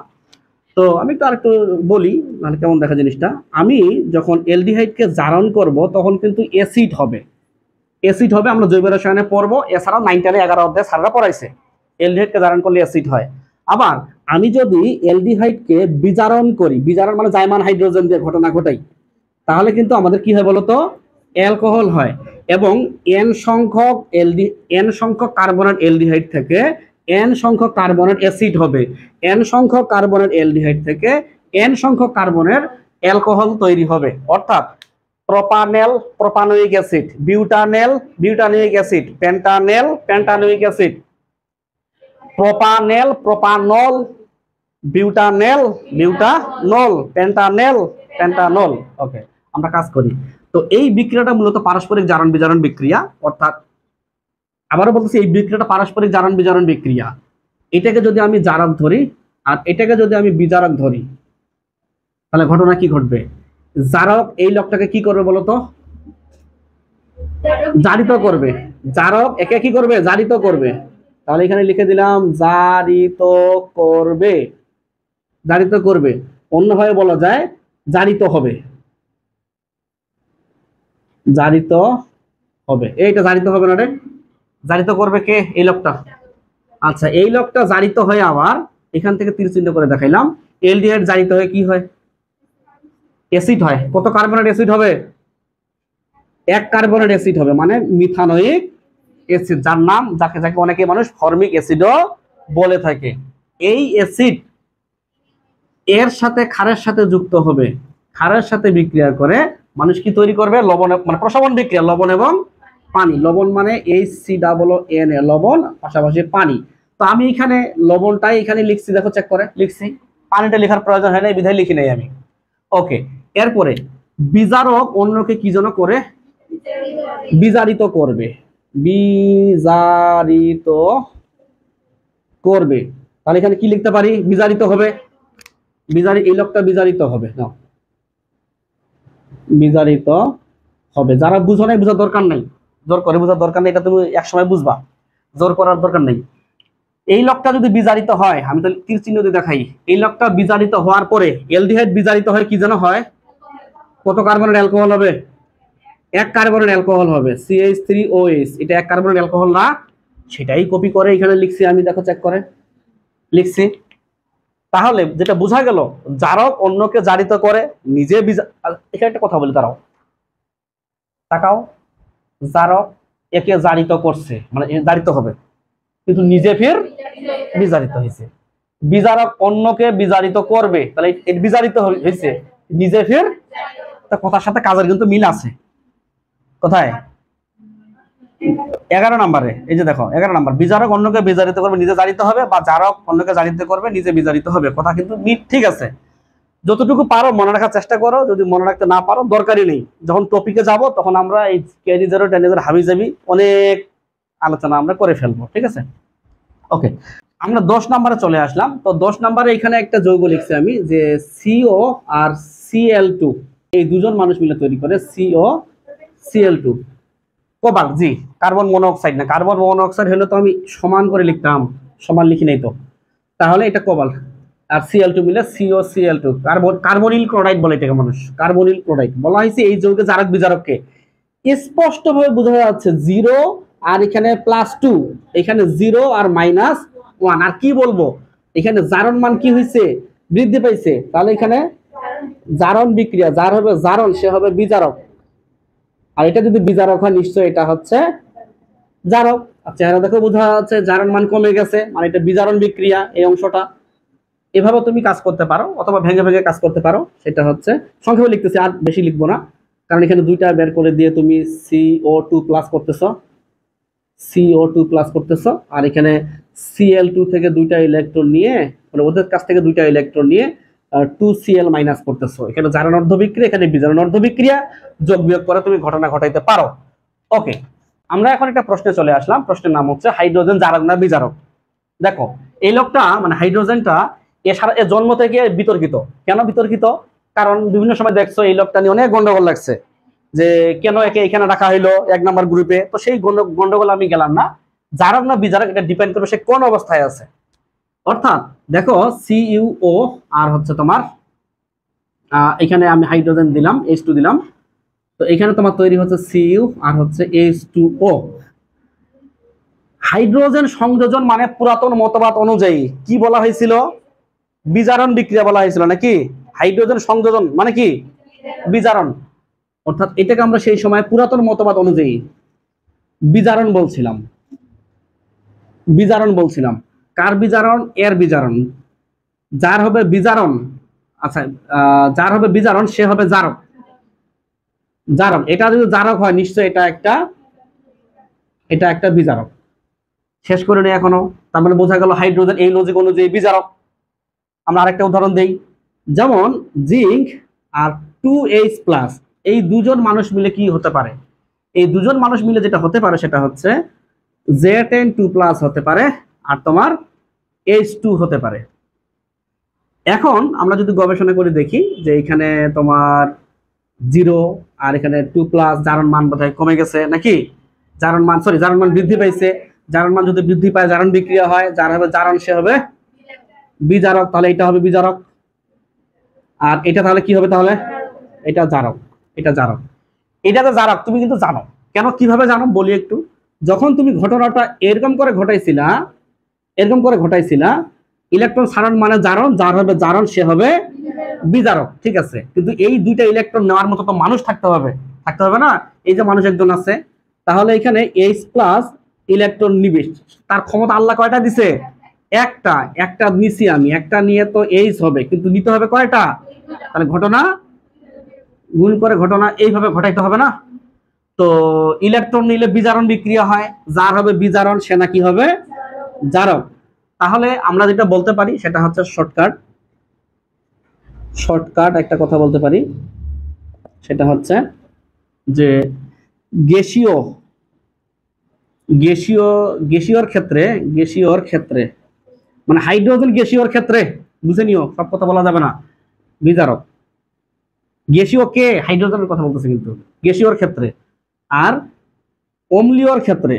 তো আমি একটু আরেকটু বলি, মানে কেমন দেখা জিনিসটা। আমি যখন অ্যালডিহাইডকে জারণ করব তখন কিন্তু অ্যাসিড হবে, আমরা জৈব রসায়নে পড়বো। এছাড়াও 9 10 11 অধ্যায়ে স্যাররা পড়াইছে অ্যালডিহাইডকে জারণ করলে অ্যাসিড হয়। আবার আমি যদি অ্যালডিহাইডকে বিজারণ করি, বিজারণ মানে জাইমান হাইড্রোজেন দিয়ে ঘটনা ঘটাই, তাহলে কিন্তু আমাদের কি হয় বলতো, অ্যালকোহল হয়। এবং n সংখ্যক কার্বনের অ্যালডিহাইড থেকে n সংখ্যক কার্বনের অ্যাসিড হবে, n সংখ্যক কার্বনের অ্যালডিহাইড থেকে n সংখ্যক কার্বনের অ্যালকোহল তৈরি হবে। অর্থাৎ propanoic acid, butanoic acid, pentanoic acid, propanol butanal, butanol, pentanal, pentanol. Okay, আমরা কাজ করি। তো এই বিক্রিয়াটা মূলত পারস্পরিক জারণ বিজারণ বিক্রিয়া, অর্থাৎ আবারও বলতেছি এই বিক্রিয়াটা পারস্পরিক জারণ বিজারণ বিক্রিয়া। এটাকে যদি আমি জারক ধরি আর এটাকে যদি আমি বিজারক ধরি, তাহলে ঘটনা কি ঘটবে? জারক এই লোকটাকে কি করবে বলতো? জারিত করবে। জারক একে কি করবে? জারিত করবে। তাহলে এখানে লিখে দিলাম জারিত করবে, জারিত করবে। অন্যভাবে বলা যায় জারিত হবে, জারিত হবে। এইটা জারিত হবে না রে? জারিত করবে কে? এই লোকটা। আচ্ছা, এই লোকটা জারিত হয়ে আবার এখান থেকে তীর চিহ্ন করে দেখাইলাম, এলডিহাইড জারিত হয়ে কি হয়? অ্যাসিড হয়। কত কার্বনের অ্যাসিড হবে? এক কার্বনের অ্যাসিড হবে, মানে মিথানোয়িক অ্যাসিড, যার নাম যাকে যাকে অনেকে মানুষ ফর্মিক অ্যাসিডও বলে থাকে। এই অ্যাসিড এর সাথে ক্ষারের সাথে যুক্ত হবে, ক্ষারের সাথে বিক্রিয়া করে মানুষ কি তৈরি করবে? লবণ, মানে প্রশমন বিক্রিয়া, লবণ এবং পানি। লবণ মানে HCOON, লবণ পাশাপাশি পানি। তো আমি এখানে লবণটাই এখানে লিখছি, দেখো চেক করে লিখছি, পানিটা লেখার প্রয়োজন হয় না, বিধায় লিখি নাই আমি। ওকে, এরপরে বিজারক অন্যকে কি যেন করে? বিজারিত করবে, বিজারিত করবে। তাহলে এখানে কি লিখতে পারি? বিজারিত হবে, এই লোকটা বিজারিত হবে না, বিজারিত হবে। যারা বুঝো নাই বুঝার দরকার নাই, জোর করে বুঝার দরকার নেই, এটা তুমি একসময় বুঝবা, জোর করার দরকার নেই। এই লোকটা যদি বিজারিত হয়, আমি তো তীর চিহ্ন দিয়ে দেখাই, এই লোকটা বিজারিত হওয়ার পরে এলডিহাইড বিজারিত হয় কি যেন হয়? কত কার্বনের অ্যালকোহল হবে? এক কার্বনের অ্যালকোহল হবে, CH3OH। এটা এক কার্বনের অ্যালকোহল না? সেটাই কপি করে এখানে লিখছি আমি, দেখো চেক করে লিখছি। তাহলে যেটা বোঝা গেল, জারক অন্যকে জারিত করে, নিজে এখানে একটা কথা বলি, তারাও তাকাও, জারক একে জারিত করছে, মানে জারিত হবে, কিন্তু নিজে ফের বিজারিত হয়েছে। বিজারক অন্যকে বিজারিত করবে, তাহলে বিজারিত হয়েছে, নিজে ফের। কথার সাথে কাজের কিন্তু মিল আছে। কোথায়? 11 নম্বরে, এই যে দেখো 11 নম্বর, বিজারক অন্যকে বিজারিত করবে, নিজে জারিত হবে, বা জারক অন্যকে জারিত করবে, নিজে বিজারিত হবে। কথা কিন্তু ঠিক আছে। যতটুকু পারো মনে রাখার চেষ্টা করো, যদি মনে রাখতে না পারো দরকারই নেই। যখন টপিকে যাব তখন আমরা এই কেজি0 টেনিজের হাবিজাবি অনেক আলোচনা আমরা করে ফেলবো, ঠিক আছে? ওকে, আমরা 10 নম্বরে চলে আসলাম। তো 10 নম্বরে এখানে একটা যৌগ লিখছি আমি, যে CO আর Cl2, এই দুজন মানুষ মিলে তৈরি করে CO Cl2 কোবাল্ট। জি, কার্বন মনোঅক্সাইড না, কার্বন মনোঅক্সাইড হলে তো আমি সমান করে লিখতাম, সমান লিখি নাই তো। তাহলে এটা কোবাল্ট আর Cl2 মিলে COCl2, কার্বনিল ক্লোরাইড বলে এটাকে মানুষ, কার্বনিল ক্লোরাইড বলা হয়েছে। এই যৌগের জারক বিজারককে স্পষ্টভাবে বোঝা যাচ্ছে 0 আর এখানে +2, এখানে 0 আর -1। আর কি বলবো, এখানে জারণ মান কি হয়েছে? বৃদ্ধি পাইছে। তাহলে এখানে জারণ বিক্রিয়া, যার হবে জারণ সে হবে বিজারক, আর এটা যদি বিজারক হয় নিশ্চয়ই এটা হচ্ছে জারক। আচ্ছা, চেহারা দেখো বোঝা যাচ্ছে জারণ মান কমে গেছে, মানে এটা বিজারণ বিক্রিয়া এই অংশটা। এভাবে তুমি কাজ করতে পারো, অথবা ভেঙে ভেঙে কাজ করতে পারো। সেটা হচ্ছে সংক্ষেপে লিখতেছি, আর বেশি লিখবো না, কারণ এখানে দুইটা বের করে দিয়ে তুমি CO2+ করতেছ, CO2+ করতেছ, আর এখানে Cl2 থেকে দুইটা ইলেকট্রন নিয়ে, মানে ওদের কাছ থেকে দুইটা ইলেকট্রন নিয়ে 2Cl- করতেছো। এখানে জারণ অর্ধ বিক্রিয়া, এখানে বিজারণ অর্ধ বিক্রিয়া, যোগ বিয়োগ করে তুমি ঘটনা ঘটাইতে পারো। ওকে, আমরা এখন একটা প্রশ্নে চলে আসলাম। প্রশ্নের নাম হচ্ছে হাইড্রোজেন জারক না বিজারক? দেখো, এই লোকটা মানে হাইড্রোজেনটা এ জন্ম থেকে বিতর্কিত। কেন বিতর্কিত? কারণ বিভিন্ন সময় দেখছো এই লোকটা নিয়ে অনেক গন্ডগোল লাগছে, যে কেন একে এখানে রাখা হইলো 1 নম্বর গ্রুপে। তো সেই গন্ডগোল আমি গেলাম না। জারক না বিজারক এটা ডিপেন্ড করবে সে কোন অবস্থায় আছে। অর্থাৎ দেখো CuO আর হচ্ছে তোমার এখানে আমি হাইড্রোজেন দিলাম, H2 দিলাম, তো এখানে তোমার তৈরি হচ্ছে Cu আর হচ্ছে H2O। হাইড্রোজেন সংযোজন মানে পুরাতন মতবাদ অনুযায়ী কি বলা হয়েছিল? বিজারণ বিক্রিয়া বলা হয়েছিল নাকি? হাইড্রোজেন সংযোজন মানে কি? বিজারণ। অর্থাৎ এটাকে আমরা সেই সময় পুরাতন মতবাদ অনুযায়ী বিজারণ বলছিলাম, বিজারণ বলছিলাম। কার বিজারণ? এর বিজারণ। যার হবে বিজারণ, আচ্ছা যার হবে বিজারণ সে হবে জারক। জারক, এটা যদি জারক হয় নিশ্চয় এটা একটা বিজারক। শেষ করে নেই এখনো। তার মানে বোঝা গেল হাইড্রোজেন এই লজিক অনুযায়ী বিজারক। আমরা আরেকটা উদাহরণ দেই, যেমন জিঙ্ক আর 2H+, এই দুজন মানুষ মিলে কি হতে পারে? এই দুজন মানুষ মিলে যেটা হতে পারে সেটা হচ্ছে Zn2+ হতে পারে, আর তোমার H2 হতে পারে। এখন আমরা যদি গবেষণা করে দেখি যে এখানে তোমার 0 আর এখানে 2+, জারণ মান বোধহয় কমে গেছে নাকি, জারণ মান বৃদ্ধি পাইছে। জারণ মান যদি বৃদ্ধি পায় জারণ বিক্রিয়া হয়, যার হবে জারণ সে হবে বিজারক, তাহলে এটা হবে বিজারক। আর এটা তাহলে কি হবে? তাহলে এটা জারক, এটা জারক, এটা তো জারক। তুমি কিন্তু জানো কেন, কিভাবে জানো বলি একটু। যখন তুমি ঘটনাটা এরকম করে ঘটাইছিলা, ইলেকট্রন ছাড়ন মানে জারণ, যার হবে জারণ সে হবে বিজারক, ঠিক আছে। কিন্তু এই দুইটা ইলেকট্রন নেওয়ার মতো তো মানুষ থাকতে হবে না? এই যে মানুষ একজন আছে, তাহলে এখানে H+ ইলেকট্রন নিবে, তার ক্ষমতা আল্লাহ কয়টা দিছে? একটা নিছি আমি, একটা নিয়ে তো H হবে, কিন্তু নিতে হবে কয়টা? তাহলে ঘটনা গুণ করে ঘটনা এইভাবে ঘটাইতে হবে না? তো ইলেকট্রন নিলে বিজারণ বিক্রিয়া হয়, যার হবে বিজারণ সে নাকি হবে জারক। তাহলে আমরা যেটা বলতে পারি সেটা হচ্ছে শর্টকাট একটা কথা বলতে পারি, সেটা হচ্ছে যে গ্যাসীয়র ক্ষেত্রে মানে হাইড্রোজেন গ্যাসীয়র ক্ষেত্রে, বুঝে নিও, সব কথা বলা যাবে না, বিজারক। গ্যাসীয় কে? হাইড্রোজেনের কথা বলতেছে কিন্তু, গ্যাসীয়র ক্ষেত্রে। আর অম্লীয়র ক্ষেত্রে,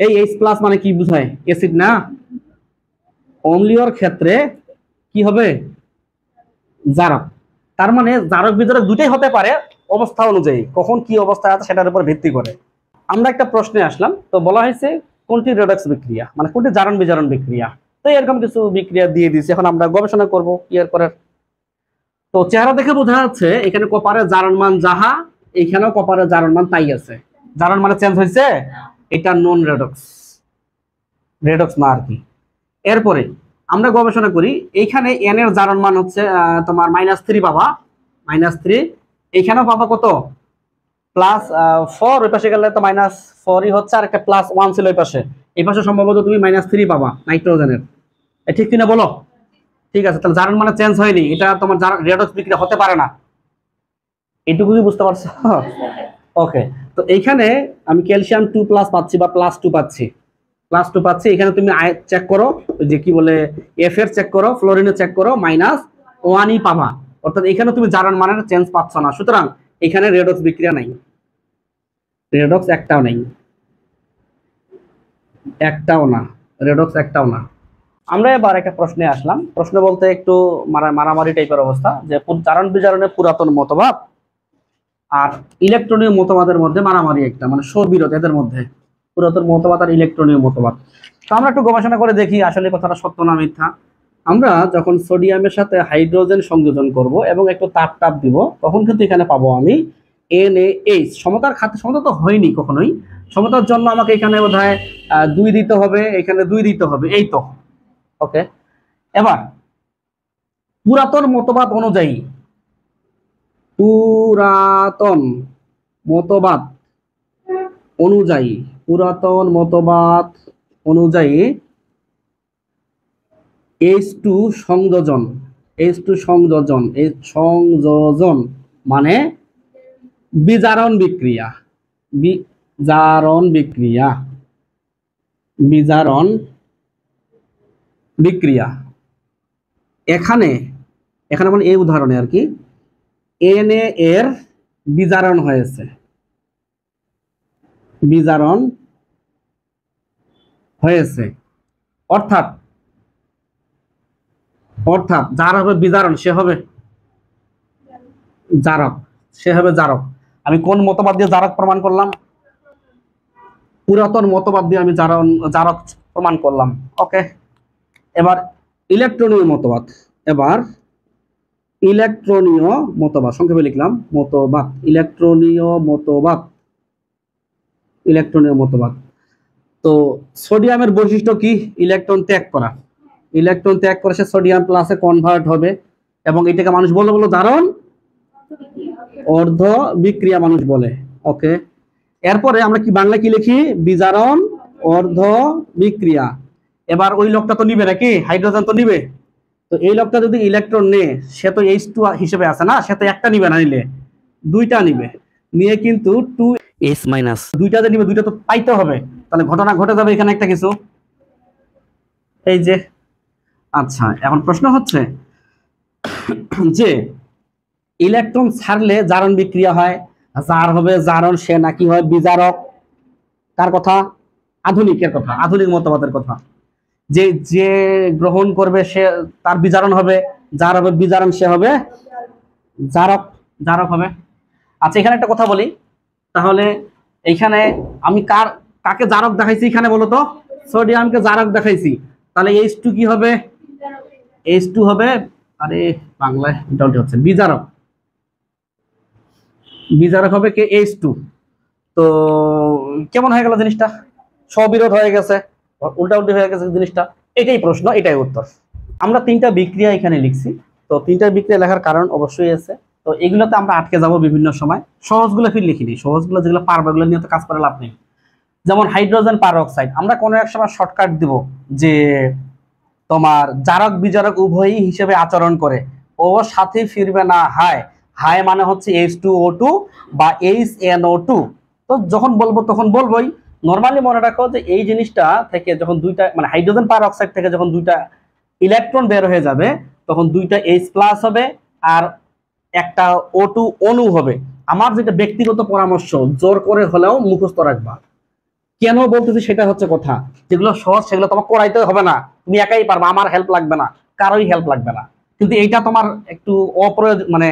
এই H+ মানে কি বুঝায়? অ্যাসিড না? অম্লীয়র ক্ষেত্রে কি হবে? জারক। তার মানে জারক বিজারক দুটাই হতে পারে অবস্থা অনুযায়ী, কখন কি অবস্থায় আছে সেটার উপর ভিত্তি করে। আমরা একটা প্রশ্নে আসলাম, তো বলা হয়েছে কোনটি রেডক্স বিক্রিয়া, মানে কোনটি জারণ বিজারণ বিক্রিয়া। তো এরকম কিছু বিক্রিয়া দিয়ে দিয়েছে, এখন আমরা গবেষণা করব কি এর করার। তো চেহারা দেখে বোঝা যাচ্ছে এখানে কপারের জারণ মান যাহা, এখানেও কপারের জারণ মান তাই আছে। জারণ মানে চেঞ্জ হয়েছে, এটা নন রেডক্স না আর কি। এরপরে আমরা গবেষণা করি, এইখানে n এর জারণ মান হচ্ছে তোমার -3 পাবা, -3। এইখানেও পাবা কত? +4, ওই পাশে গেলে তো -4ই হচ্ছে, আর একটা +1 ছিল ওই পাশে, এই পাশে সম্ভবত তুমি -3 পাবা নাইট্রোজেনের। ঠিক কিনা বলো? ঠিক আছে, তাহলে জারণ মানে চেঞ্জ হয়নি, এটা তোমার রেডক্স বিক্রিয়া হতে পারে না, এইটুকু বুঝতে পারছো? ওকে, তো এইখানে আমি ক্যালসিয়াম 2+ পাচ্ছি বা +2 পাচ্ছি। এখানে তুমি চেক করো, যে কি বলে এফ এর চেক করো, ফ্লোরিনের চেক করো, -1ই পাবা। অর্থাৎ এখানে তুমি জারণ মানের চেঞ্জ পাচ্ছ না, সুতরাং এখানে রেডক্স বিক্রিয়া নাই, রেডক্স একটাও নেই, রেডক্স একটাও না। আমরা এবার একটা প্রশ্নে আসলাম, প্রশ্ন বলতে একটু মারামারি টাইপের অবস্থা, যে জারণ বিজারণের পুরাতন মতবাদ আর ইলেকট্রনীয় মতবাদের মধ্যে মারামারি, একটা মানে সবিরোধ এদের মধ্যে, পুরাতন মতবাদ আর ইলেকট্রনীয় মতবাদ। তো আমরা একটু গবেষণা করে দেখি আসলে কথাটা সত্য না মিথ্যা। আমরা যখন সোডিয়ামের সাথে হাইড্রোজেন সংযোজন করব এবং একটু তাপ দিব, তখন কিন্তু এখানে পাবো আমি NaH। সমতা তো হয়নি কখনোই, সমতার জন্য আমাকে এখানে বোধহয় 2 দিতে হবে, এখানে 2 দিতে হবে, এই তো। ওকে, এবার পুরাতন মতবাদ অনুযায়ী H2 সংযোজন মানে বিজারণ বিক্রিয়া। এখানে মানে এই উদাহরণে আর কি Na এর বিজারণ হয়েছে, অর্থাৎ যার হবে বিজারণ সে হবে জারক। আমি কোন মতবাদ দিয়ে জারক প্রমাণ করলাম? পুরাতন মতবাদ দিয়ে আমি জারক প্রমাণ করলাম। ওকে, এবার ইলেকট্রনীয় মতবাদ সংক্ষেপে লিখলাম, ইলেকট্রনীয় মতবাদ। তো সোডিয়ামের বৈশিষ্ট্য কি? ইলেকট্রন ত্যাগ করে সে সোডিয়াম প্লাসে কনভার্ট হবে, এবং এটাকে মানুষ বলে জারণ অর্ধ বিক্রিয়া মানুষ বলে। ওকে, এরপরে আমরা কি বাংলা কি লিখি? বিজারণ অর্ধ বিক্রিয়া। এবার ওই লোকটা তো নিবে নাকি, হাইড্রোজেন তো নিবে, তো এই লোকটা যদি ইলেকট্রন নেয় সে তো H2 হিসেবে আছে না, সে তো একটা নিবে না, নিলে দুইটা নিবে, নিয়ে কিন্তু 2s মাইনাস দুইটা যে নিবে দুইটা তো পাইতে হবে, তাহলে ঘটনা ঘটে যাবে এখানে একটা কিছু, এই যে। আচ্ছা, এখন প্রশ্ন হচ্ছে যে ইলেকট্রন ছাড়লে জারণ বিক্রিয়া হয়, যার হবে জারণ সে নাকি হয় বিজারক। কার কথা? আধুনিকের কথা, আধুনিক মতবাদের কথা। যে যে গ্রহণ করবে সে তার বিজারণ হবে, যার হবে বিজারণ সে হবে জারক, জারক হবে। আচ্ছা, এখানে একটা কথা বলি, তাহলে এইখানে আমি কাকে জারক দেখাইছি এখানে বলো তো? সোডিয়ামকে জারক দেখাইছি, তাহলে H2 কি হবে? H2 হবে, আরে বাংলায় ডাউট হচ্ছে, বিজারক। বিজারক হবে কে? H2। তো কেমন হয়ে গেল জিনিসটা? স্ববিরোধ হয়ে গেছে, উল্টা উল্টি হয়ে গেছে জিনিসটা। এটাই প্রশ্ন, এটাই উত্তর। আমরা তিনটা বিক্রিয়া এখানে লিখছি, তো তিনটা বিক্রিয়া লেখার কারণ অবশ্যই আছে। তো এগুলোতে আমরা আটকে যাব বিভিন্ন সময়, সহজগুলো ফির লিখিনি, সহজগুলো যেগুলো পারবো এগুলো নিয়ে তো কাজ করে লাভ নেই। যেমন হাইড্রোজেন পারঅক্সাইড, আমরা কোনো এক সময় শর্টকাট দিব যে তোমার জারক বিজারক উভয়ই হিসেবে আচরণ করে, ও সাথে ফিরবে না হায়, হায় মানে হচ্ছে H2O2 বা HNO2। তো যখন বলবো তখন বলবোই। নর্মালি মনে রাখো যে এই জিনিসটা থেকে যখন দুইটা মানে হাইড্রোজেন পারঅক্সাইড থেকে যখন দুইটা ইলেকট্রন বের হয়ে যাবে তখন দুইটা H+ হবে আর একটা O2 অণু হবে। আমার যেটা ব্যক্তিগত পরামর্শ, জোর করে হলেও মুখস্থ রাখবা। কেন বলতেছি সেটা হচ্ছে কথা, যেগুলো সহজ সেগুলো তোমার করাইতে হবে না, তুমি একাই পারবা, আমার হেল্প লাগবে না, কারোই হেল্প লাগবে না। কিন্তু এইটা তোমার একটু অপ্রয়োজন, মানে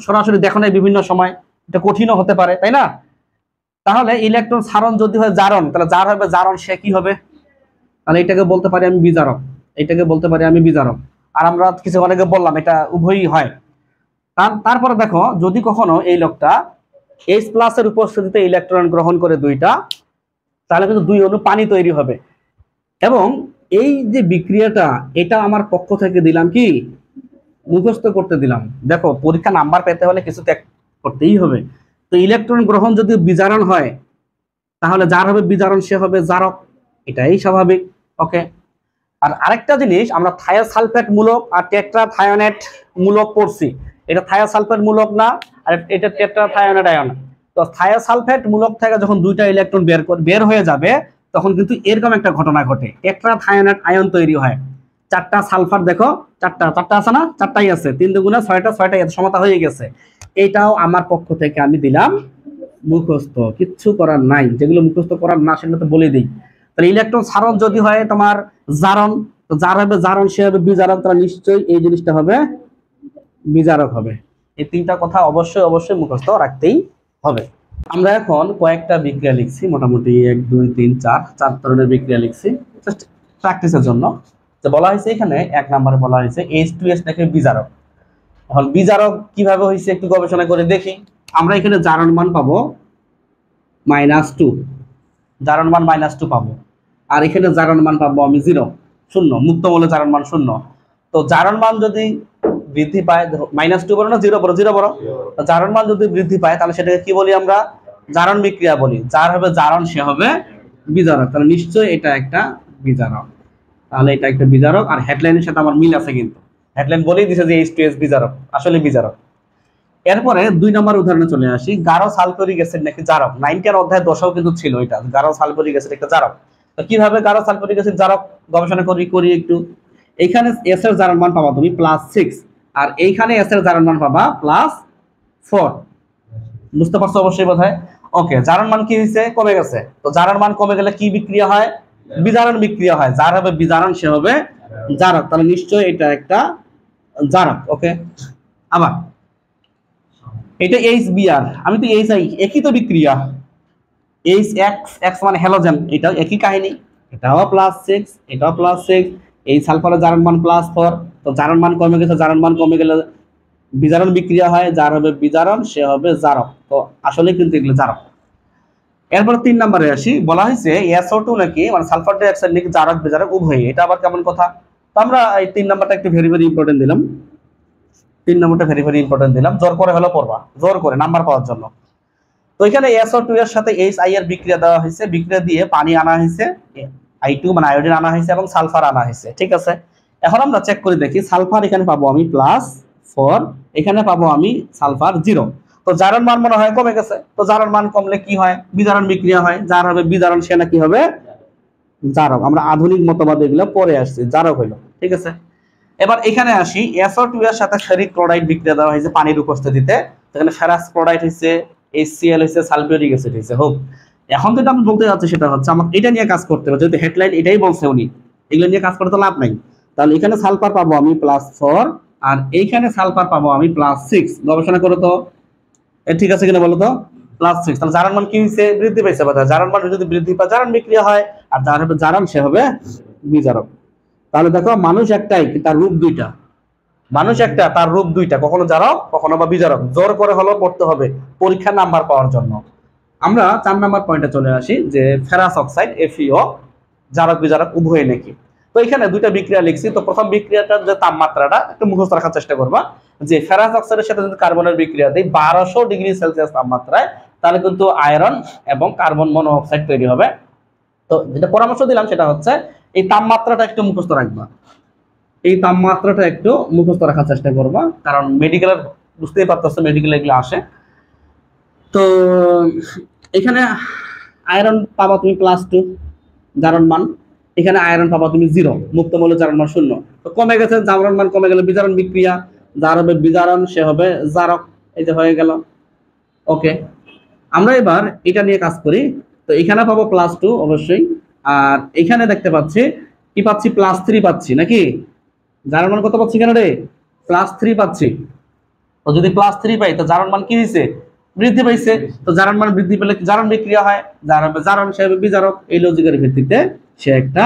সরাসরি দেখো না বিভিন্ন সময়, এটা কঠিনও হতে পারে, তাই না? তাহলে ইলেকট্রন ছাড়ন যদি হয় জারণ, তাহলে যার হবে জারণ সে কি হবে? তাহলে এটাকে বলতে পারি আমি বিজারক, এটাকে বলতে পারি আমি বিজারক। আর আমরা কিছু অনেকে বললাম এটা উভয়ই হয়। তারপরে দেখো, যদি কখনো এই লোকটা H+ এর উপস্থিতিতে ইলেকট্রন গ্রহণ করে দুইটা, তাহলে কিন্তু দুই অণু পানি তৈরি হবে। এবং এই যে বিক্রিয়াটা, এটা আমার পক্ষ থেকে দিলাম কি, মুখস্থ করতে দিলাম। দেখো, পরীক্ষা নাম্বার পেতে হলে কিছু ত্যাগ করতেই হবে। তো ইলেকট্রন গ্রহণ যদি বিজারণ হয়, তাহলে যার হবে বিজারণ সে হবে জারক, এটাই স্বাভাবিক। ওকে। আর আরেকটা জিনিস, আমরা থায়োসালফেট মূলক আর টেট্রাথায়োনেট মূলক পড়ছি, এটা থায়োসালফেট মূলক না, আর এটা টেট্রাথায়োনেট আয়ন। তো থায়োসালফেট মূলক থেকে যখন দুইটা ইলেকট্রন বের হয়ে যাবে তখন কিন্তু এরকম একটা ঘটনা ঘটে, টেট্রাথায়োনেট আয়ন তৈরি হয়। চারটা সালফার, দেখো চারটা আছে না? চারটাই আছে, 3 দুগুণে 6টা, 6টাই সমতা হয়ে গেছে। এইটাও আমার পক্ষ থেকে আমি দিলাম মুখস্থ, কিচ্ছু করার নাই। যেগুলো মুখস্থ করার না সেগুলো তো বলে দিই। তাহলে ইলেকট্রন ছাড়ন যদি হয় তোমার জারণ, তো যার হবে জারণ সে হবে বিজারক, তাহলে নিশ্চয়ই এই জিনিসটা হবে বিজারক হবে। এই তিনটা কথা অবশ্যই অবশ্যই মুখস্থ রাখতেই হবে। আমরা এখন কয়েকটা বিক্রিয়া লিখছি, মোটামুটি 1 2 3 4 ধরনের বিক্রিয়া লিখছি জাস্ট প্র্যাকটিসের জন্য। যে বলা হয়েছে এখানে 1 নম্বরে বলা হয়েছে H2S নাকি বিজারক। এখন বিজারক কিভাবে হয়েছে একটু গবেষণা করে দেখি। আমরা এখানে জারণ মান পাবো -2, জারণ মান -2 পাবো। আর এখানে জারণ মান পাবো আমি 0, শূন্য, মুক্ত বলে জারণ মান 0। তো জারণ মান যদি বৃদ্ধি পায়, -2 বড় না 0 বড়? 0 বড়। জারণ মান যদি বৃদ্ধি পায় তাহলে সেটাকে কি বলি আমরা? জারণ বিক্রিয়া বলি। যার হবে জারণ সে হবে বিজারক, তাহলে নিশ্চয়ই এটা একটা বিজারক। তাহলে এটা একটা বিজারক। আর হেডলাইনের সাথে আমার মিল আছে, কিন্তু হেডলাইন বলেই দিছে যে H2S বিজারক, আসলে বিজারক। এরপরে 2 নম্বর উদাহরণে চলে আসি, গাঢ় সালফিউরিক অ্যাসিড নাকি জারক। 9টার অধ্যায় 10ও কিন্তু ছিল এটা, গাঢ় সালফিউরিক অ্যাসিড একটা জারক। তো কিভাবে গাঢ় সালফিউরিক অ্যাসিড জারক গবেষণা করি একটু। এইখানে S এর জারণ মান পাবা তুমি +6, আর এইখানে S এর জারণ মান পাবা +4। বুঝতে পারছো অবশ্যই বোধহয়? ওকে, জারণ মান কি হয়েছে? কমে গেছে। তো জারণ মান কমে গেলে কি বিক্রিয়া হয়? বিজারণ বিক্রিয়া হয়। যার হবে বিজারণ সে হবে জারক, তাহলে নিশ্চয়ই এটা একটা জারক। ওকে। আবার এটা HBr, আমি তো HI, একই তো বিক্রিয়া। HX মানে হ্যালোজেন, এটাও একই কাহিনী, এটাও +6, এটাও +6। এই সালফারের জারণ মান +4। তো জারণ মান কমে গেছে, জারণ মান কমে গেলে বিজারণ বিক্রিয়া হয়, যার হবে বিজারণ সে হবে জারক। তো আসলে কিন্তু এগুলো জারক। এরপর 3 নম্বরে আসি, বলা হয়েছে SO2 নাকি মানে সালফার ডাই অক্সাইড নাকি জারক বিজারক উভয়ই। এটা আবার কেমন কথা? তো আমরা এই 3 নম্বরটা একটু ভেরি ভেরি ইম্পর্টেন্ট দিলাম। 3 নম্বরটা ভেরি ভেরি ইম্পর্টেন্ট দিলাম, জোর করে হলো পড়বা, জোর করে নাম্বার পাওয়ার জন্য। তো এখানে SO2 এর সাথে HI এর বিক্রিয়া দেওয়া হয়েছে, বিক্রিয়া দিয়ে পানি আনা হয়েছে, I2 মানে আয়োডিন আনা হয়েছে এবং সালফার আনা হয়েছে, ঠিক আছে। এখন আমরা চেক করে দেখি, সালফার এখানে পাবো আমি +4, এখানে পাবো আমি সালফার 0। তো জারণ মান মনে হয় কমে গেছে। তো জারণ মান কমলে কি হয়? বিজারণ বিক্রিয়া হয়, যার হবে বিজারণ সে না কি হবে? জারক। আমরা আধুনিক মতবাদ এগুলো পরে আসছি, জারক হইলো। ঠিক আছে, এবার এখানে আসি, SO2 এর সাথে ফেরিক ক্লোরাইড বিক্রিয়া দেওয়া হয়েছে পানির উপস্থিতিতে। এখানে ফেরাস ক্লোরাইড হইছে, HCl হইছে, সালফিউরিক অ্যাসিড হইছে। হোক, এখন যেটা আমি বলতে যাচ্ছি সেটা হচ্ছে আমাকে এটা নিয়ে কাজ করতে হবে, যেহেতু হেডলাইন এটাই বলছে উনি, এগুলো নিয়ে কাজ করতে লাভ নাই। তাহলে এখানে সালফার পাবো আমি +4, আর এইখানে সালফার পাবো আমি +6। গবেষণা করো তো ঠিক আছে কিনা বলো তো? +6। তাহলে জারণ মান কি হইছে? বৃদ্ধি পাইছে। কথা, জারণ মান যদি বৃদ্ধি পায় জারণ বিক্রিয়া হয়, আর যার হবে জারণ সে হবে বিজারক। তাহলে দেখো, মানুষ একটাই, তার রূপ দুইটা। মানুষ একটা, তার রূপ দুইটা, কখনো জারক কখনো বা বিজারক। জোর করে হলেও পড়তে হবে পরীক্ষার নাম্বার পাওয়ার জন্য। আমরা 4 নাম্বার পয়েন্টে চলে আসি, যে ফেরাস অক্সাইড FeO জারক বিজারক উভয় নাকি। তো এখানে দুইটা বিক্রিয়া লিখছি। তো প্রথম বিক্রিয়াটার যে তাপমাত্রাটা একটু মুখস্থ রাখার চেষ্টা করবা, যে ফেরাস অক্সাইডের সাথে যদি কার্বনের বিক্রিয়া দেই 1200 ডিগ্রি সেলসিয়াস তাপমাত্রায়, তাহলে কিন্তু আয়রন এবং কার্বন মনোঅক্সাইড তৈরি হবে। তো যেটা পরামর্শ দিলাম সেটা হচ্ছে এই তাপমাত্রাটা একটু মুখস্থ রাখবা, এই তাপমাত্রাটা একটু মুখস্থ রাখার চেষ্টা করবা, কারণ মেডিকেলের বুঝতেই পারতেছো মেডিকেলে এগুলো আসে। তো এখানে আয়রন পাবা তুমি +2 জারণ মান, এখানে আয়রন পাবা তুমি 0, মুক্ত মৌল জারণ মান 0। তো কমে গেছে, জারণ মান কমে গেলে বিজারণ বিক্রিয়া, যার হবে বিজারণ সে হবে জারক। এই যে হয়ে গেল। ওকে, আমরা এবার এটা নিয়ে কাজ করি। তো এখানে পাবো +2 অবশ্যই, আর এখানে দেখতে পাচ্ছি কি পাচ্ছি? +3 পাচ্ছি নাকি? জারণ মান কত পাচ্ছি কেন রে? +3 পাচ্ছি। তো যদি +3 পাই, তো জারণ মান কি হয়েছে? বৃদ্ধি পাইছে। তো জারণ মান বৃদ্ধি পেলে জারণ বিক্রিয়া হয়, যার হবে জারণ সে হবে বিজারক। এই লজিকের ভিত্তিতে সে একটা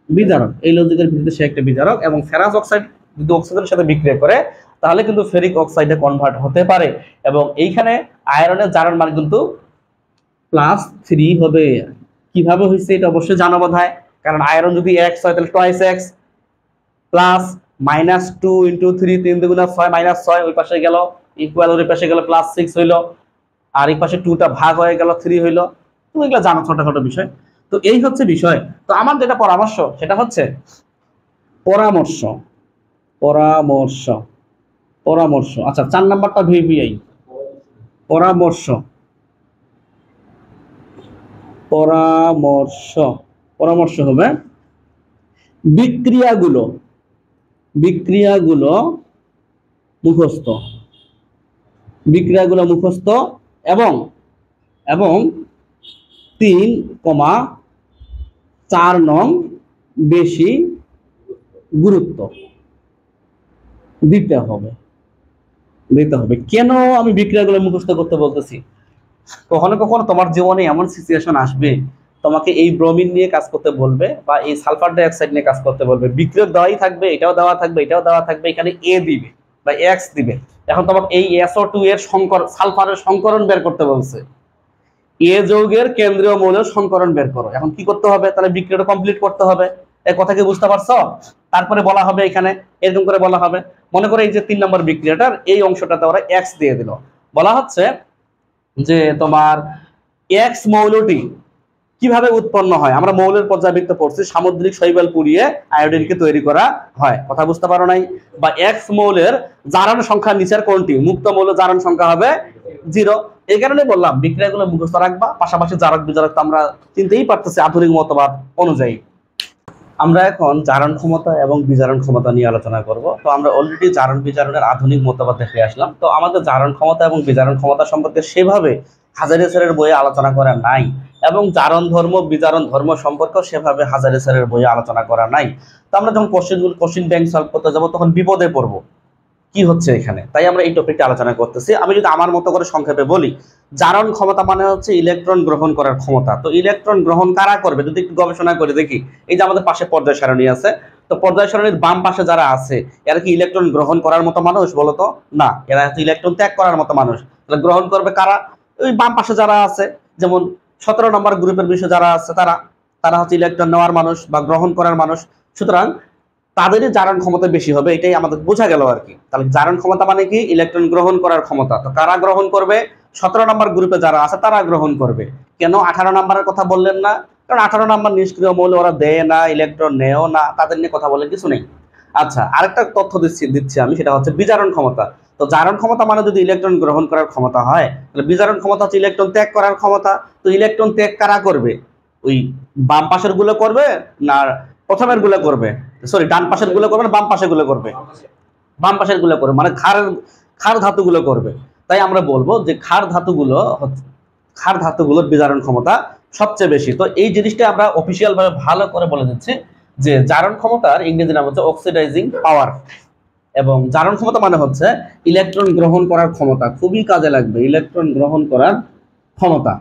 বিজারক, এই লজিকের ভিত্তিতে সে একটা বিজারক। এবং ফেরাস অক্সাইড যদি অক্সিজেনের সাথে বিক্রিয়া করে, তাহলে কিন্তু ফেরিক অক্সাইডে কনভার্ট হতে পারে। এবং এইখানে আয়রনের জারণ মান কিন্তু +3 হবে। কিভাবে হয়েছে এটা অবশ্যই জানা বোধহয়, কারণ আয়রন যদি x হয় তাহলে টয়েস x, প্লাস -2 × 3, 3 দুগুণা 6, -6 ওই পাশে গেল, ইকুয়াল ওই পাশে গেল +6 হইলো, আর এই পাশে 2টা ভাগ হয়ে গেল 3 হইলো। তুমি এগুলো জানো, ছোটখাটো বিষয়। তো এই হচ্ছে বিষয়। তো আমার যেটা পরামর্শ সেটা হচ্ছে পরামর্শ পরামর্শ পরামর্শ আচ্ছা, 4 নাম্বারটা ভিভিআই পরামর্শ পরামর্শ পরামর্শ হবে বিক্রিয়াগুলো মুখস্থ, বিক্রিয়াগুলো মুখস্থ, এবং এবং 3,4 নং বেশি গুরুত্ব দিতে হবে। কেন আমি বিক্রিয়াগুলো মুখস্থ করতে বলতেছি? কখনো কখনো তোমার জীবনে এমন সিচুয়েশন আসবে, তোমাকে এই ব্রোমিন নিয়ে কাজ করতে বলবে বা এই সালফার ডাইঅক্সাইড নিয়ে কাজ করতে বলবে। বিক্রিয়ক দেওয়াই থাকবে, এটাও দেওয়া থাকবে, এটাও দেওয়া থাকবে, এখানে এ দিবে বা এক্স দিবে। এখন তোমাকে এই SO2 এর সালফারের সংকরণ বের করতে বলছে, এ যৌগের কেন্দ্রীয় মৌলের সংকরণ বের করো। এখন কি করতে হবে? তাহলে বিক্রিয়াটা কমপ্লিট করতে হবে। এই কথা কি বুঝতে পারছো? তারপরে বলা হবে এখানে এরকম করে বলা হবে, মনে করে এই যে 3 নম্বর বিক্রিয়াটার এই অংশটাতে ওরা এক্স দিয়ে দিল। বলা হচ্ছে যে তোমার এক্স মৌলটি কিভাবে উৎপন্ন হয়। আমরা মৌলের পর্যায়বৃত্ত পড়ছি, সামুদ্রিক শৈবাল পুড়িয়ে আয়োডিনকে তৈরি করা হয়। কথা বুঝতে পারো নাই? বা এক্স মৌলের জারণ সংখ্যা নিচের কোনটি? মুক্ত মৌলের জারণ সংখ্যা হবে 0। এই কারণে বললাম বিক্রিয়াগুলো মুখস্থ রাখবা, পাশাপাশি জারক বিজারক তো আমরা চিনতেই পারতেছি আধুনিক মতবাদ অনুযায়ী। আমরা এখন জারণ ক্ষমতা এবং বিজারণ ক্ষমতা নিয়ে আলোচনা করব। তো আমরা অলরেডি জারণ বিজারণের আধুনিক মতবাদ দেখে আসলাম। তো আমাদের জারণ ক্ষমতা এবং বিজারণ ক্ষমতা সম্পর্কে সেভাবে হাজারী স্যারের বইয়ে আলোচনা করা নাই, এবং জারণ ধর্ম বিজারণ ধর্ম সম্পর্কেও সেভাবে হাজারী স্যারের বইয়ে আলোচনা করা নাই। তো আমরা যখন কোশ্চেন ব্যাংক সলভ করতে যাবো তখন বিপদে পড়বো কি হচ্ছে এখানে, তাই আমরা এই টপিকটা আলোচনা করতেছি। আমি যদি আমার মতো করে সংক্ষেপে বলি, জারণ ক্ষমতা মানে হচ্ছে ইলেকট্রন গ্রহণ করার ক্ষমতা। তো ইলেকট্রন গ্রহণ কারা করবে যদি একটু গবেষণা করে দেখি, এই যে আমাদের পাশে পর্যায় সারণী আছে, তো পর্যায় সারণীর বাম পাশে যারা আছে এরা কি ইলেকট্রন গ্রহণ করার মতো মানুষ? বলতো না, এরা হচ্ছে ইলেকট্রন ত্যাগ করার মতো মানুষ। তাহলে গ্রহণ করবে কারা? ওই বাম পাশে যারা আছে, যেমন 17 নম্বর গ্রুপের বিষয়ে যারা আছে তারা হচ্ছে ইলেকট্রন নেওয়ার মানুষ বা গ্রহণ করার মানুষ। সুতরাং তাদেরই জারণ ক্ষমতা বেশি হবে, এটাই আমাদের বোঝা গেল আর কি। তাহলে জারণ ক্ষমতা মানে কি? ইলেকট্রন গ্রহণ করার ক্ষমতা। তো কারা গ্রহণ করবে? 17 নম্বর গ্রুপে যারা আছে তারা গ্রহণ করবে। কেন 18 নম্বরের কথা বললেন না? কারণ 18 নম্বর নিষ্ক্রিয় মৌল, ওরা দেয় না, ইলেকট্রন নেও না, তাদের নিয়ে কথা বলে কিছু নেই। আচ্ছা, আরেকটা তথ্য দিচ্ছি আমি, সেটা হচ্ছে বিজারণ ক্ষমতা। তো জারণ ক্ষমতা মানে যদি ইলেকট্রন গ্রহণ করার ক্ষমতা হয়, তাহলে বিজারণ ক্ষমতা হচ্ছে ইলেকট্রন ত্যাগ করার ক্ষমতা। তো ইলেকট্রন ত্যাগ কারা করবে? ওই বাম পাশের গুলো করবে না প্রথমের গুলো করবে? সরি, ডান পাশের গুলো করবে না বাম পাশের গুলো করবে? বাম পাশের গুলো করবে, মানে ক্ষার ধাতুগুলো করবে। তাই আমরা বলবো যে ক্ষার ধাতুগুলোর বিজারণ ক্ষমতা সবচেয়ে বেশি। তো এই জিনিসটা আমরা অফিসিয়াল ভাবে ভালো করে বলে দিচ্ছি যে জারণ ক্ষমতার ইংরেজি নাম হচ্ছে অক্সিডাইজিং পাওয়ার, এবং জারণ ক্ষমতা মানে হচ্ছে ইলেকট্রন গ্রহণ করার ক্ষমতা। খুবই কাজে লাগবে, ইলেকট্রন গ্রহণ করার ক্ষমতা।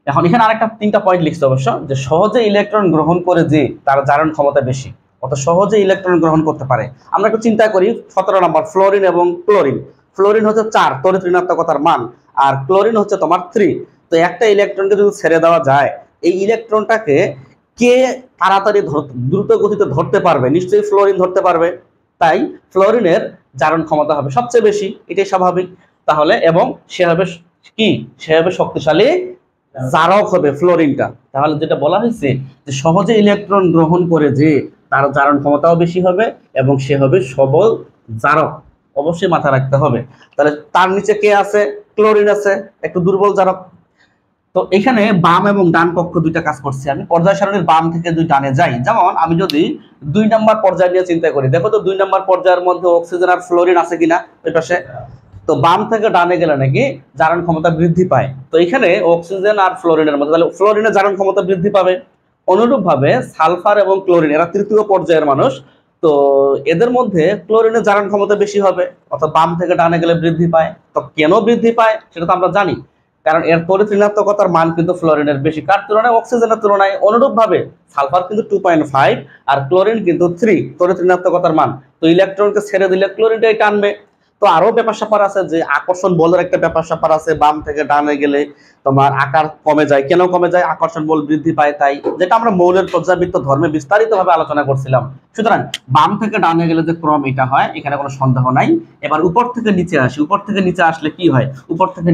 এখন এখানে আরেকটা 3টা পয়েন্ট লিখছে অবশ্য, যে সহজে ইলেকট্রন গ্রহণ করে যে তার জারণ ক্ষমতা বেশি, অত সহজে ইলেকট্রন গ্রহণ করতে পারে। আমরা একটু চিন্তা করি 17 নম্বর, ফ্লোরিন এবং ক্লোরিন। ফ্লোরিন হচ্ছে 4 তড়িৎ ঋণাত্মকতার মান, আর ক্লোরিন হচ্ছে তোমার 3। তো একটা ইলেকট্রনকে যদি ছেড়ে দেওয়া যায়, এই ইলেকট্রনটাকে কে তাড়াতাড়ি দ্রুত গতিতে ধরতে পারবে? নিশ্চয়ই ফ্লোরিন ধরতে পারবে। তাই ফ্লোরিনের জারণ ক্ষমতা হবে সবচেয়ে বেশি, এটাই স্বাভাবিক। তাহলে এবং সে হবে কি? সে হবে শক্তিশালী জারক হবে ফ্লোরিনটা। তাহলে যেটা বলা হয়েছে যে সহজে ইলেকট্রন গ্রহণ করে যে তার জারণ ক্ষমতাও বেশি হবে এবং সে হবে সবল জারক, অবশ্যই মাথা রাখতে হবে। তাহলে তার নিচে কে আছে? ক্লোরিন আছে, একটু দুর্বল জারক। তো এখানে বাম এবং ডান পক্ষ দুইটা কাজ করছি আমি। পর্যায় সারণীর বাম থেকে দুই ডানে যাই। যেমন আমি যদি 2 নম্বর পর্যায় নিয়ে চিন্তা করি, দেখো তো 2 নম্বর পর্যায়ের মধ্যে অক্সিজেন আর ফ্লোরিন আছে কিনা ওই পাশে। তো বাম থেকে ডানে গেলে নাকি জারণ ক্ষমতা বৃদ্ধি পায়। তো এখানে অক্সিজেন আর ফ্লোরিনের মধ্যে, তাহলে ফ্লোরিনের জারণ ক্ষমতা বৃদ্ধি পাবে। অনুরূপভাবে সালফার এবং ক্লোরিন এরা তৃতীয় পর্যায়ের মানুষ, তো এদের মধ্যে ক্লোরিনের জারণ ক্ষমতা বেশি হবে, অর্থাৎ বাম থেকে ডানে গেলে বৃদ্ধি পায়। তো কেন বৃদ্ধি পায় সেটা তো আমরা জানি, কারণ এর তড়িৎ ঋণাত্মকতার মান কিন্তু ফ্লোরিনের বেশি, কার তুলনায়? অক্সিজেনের তুলনায়। অনুরূপভাবে সালফার কিন্তু 2.5 আর ক্লোরিন কিন্তু 3 তড়িৎ ঋণাত্মকতার মান। তো ইলেকট্রনকে ছেড়ে দিলে ক্লোরিনটাই টানবে। তো আরো ব্যাপার স্যাপার আছে, যে আকর্ষণ বলের একটা ব্যাপার স্যাপার আছে, বাম থেকে ডানে গেলে তোমার আকার কমে যায়। কেন কমে যায়? আকর্ষণ বল বৃদ্ধি পায় তাই, যেটা আমরা মৌলের পর্যাবৃত্ত ধর্মে বিস্তারিত ভাবে আলোচনা করছিলাম। সুতরাং বাম থেকে ডানে গেলে যে ক্রম এটা হয়, এখানে কোনো সন্দেহ নাই। এবার উপর থেকে নিচে আসি। উপর থেকে নিচে আসলে কি হয়? উপর থেকে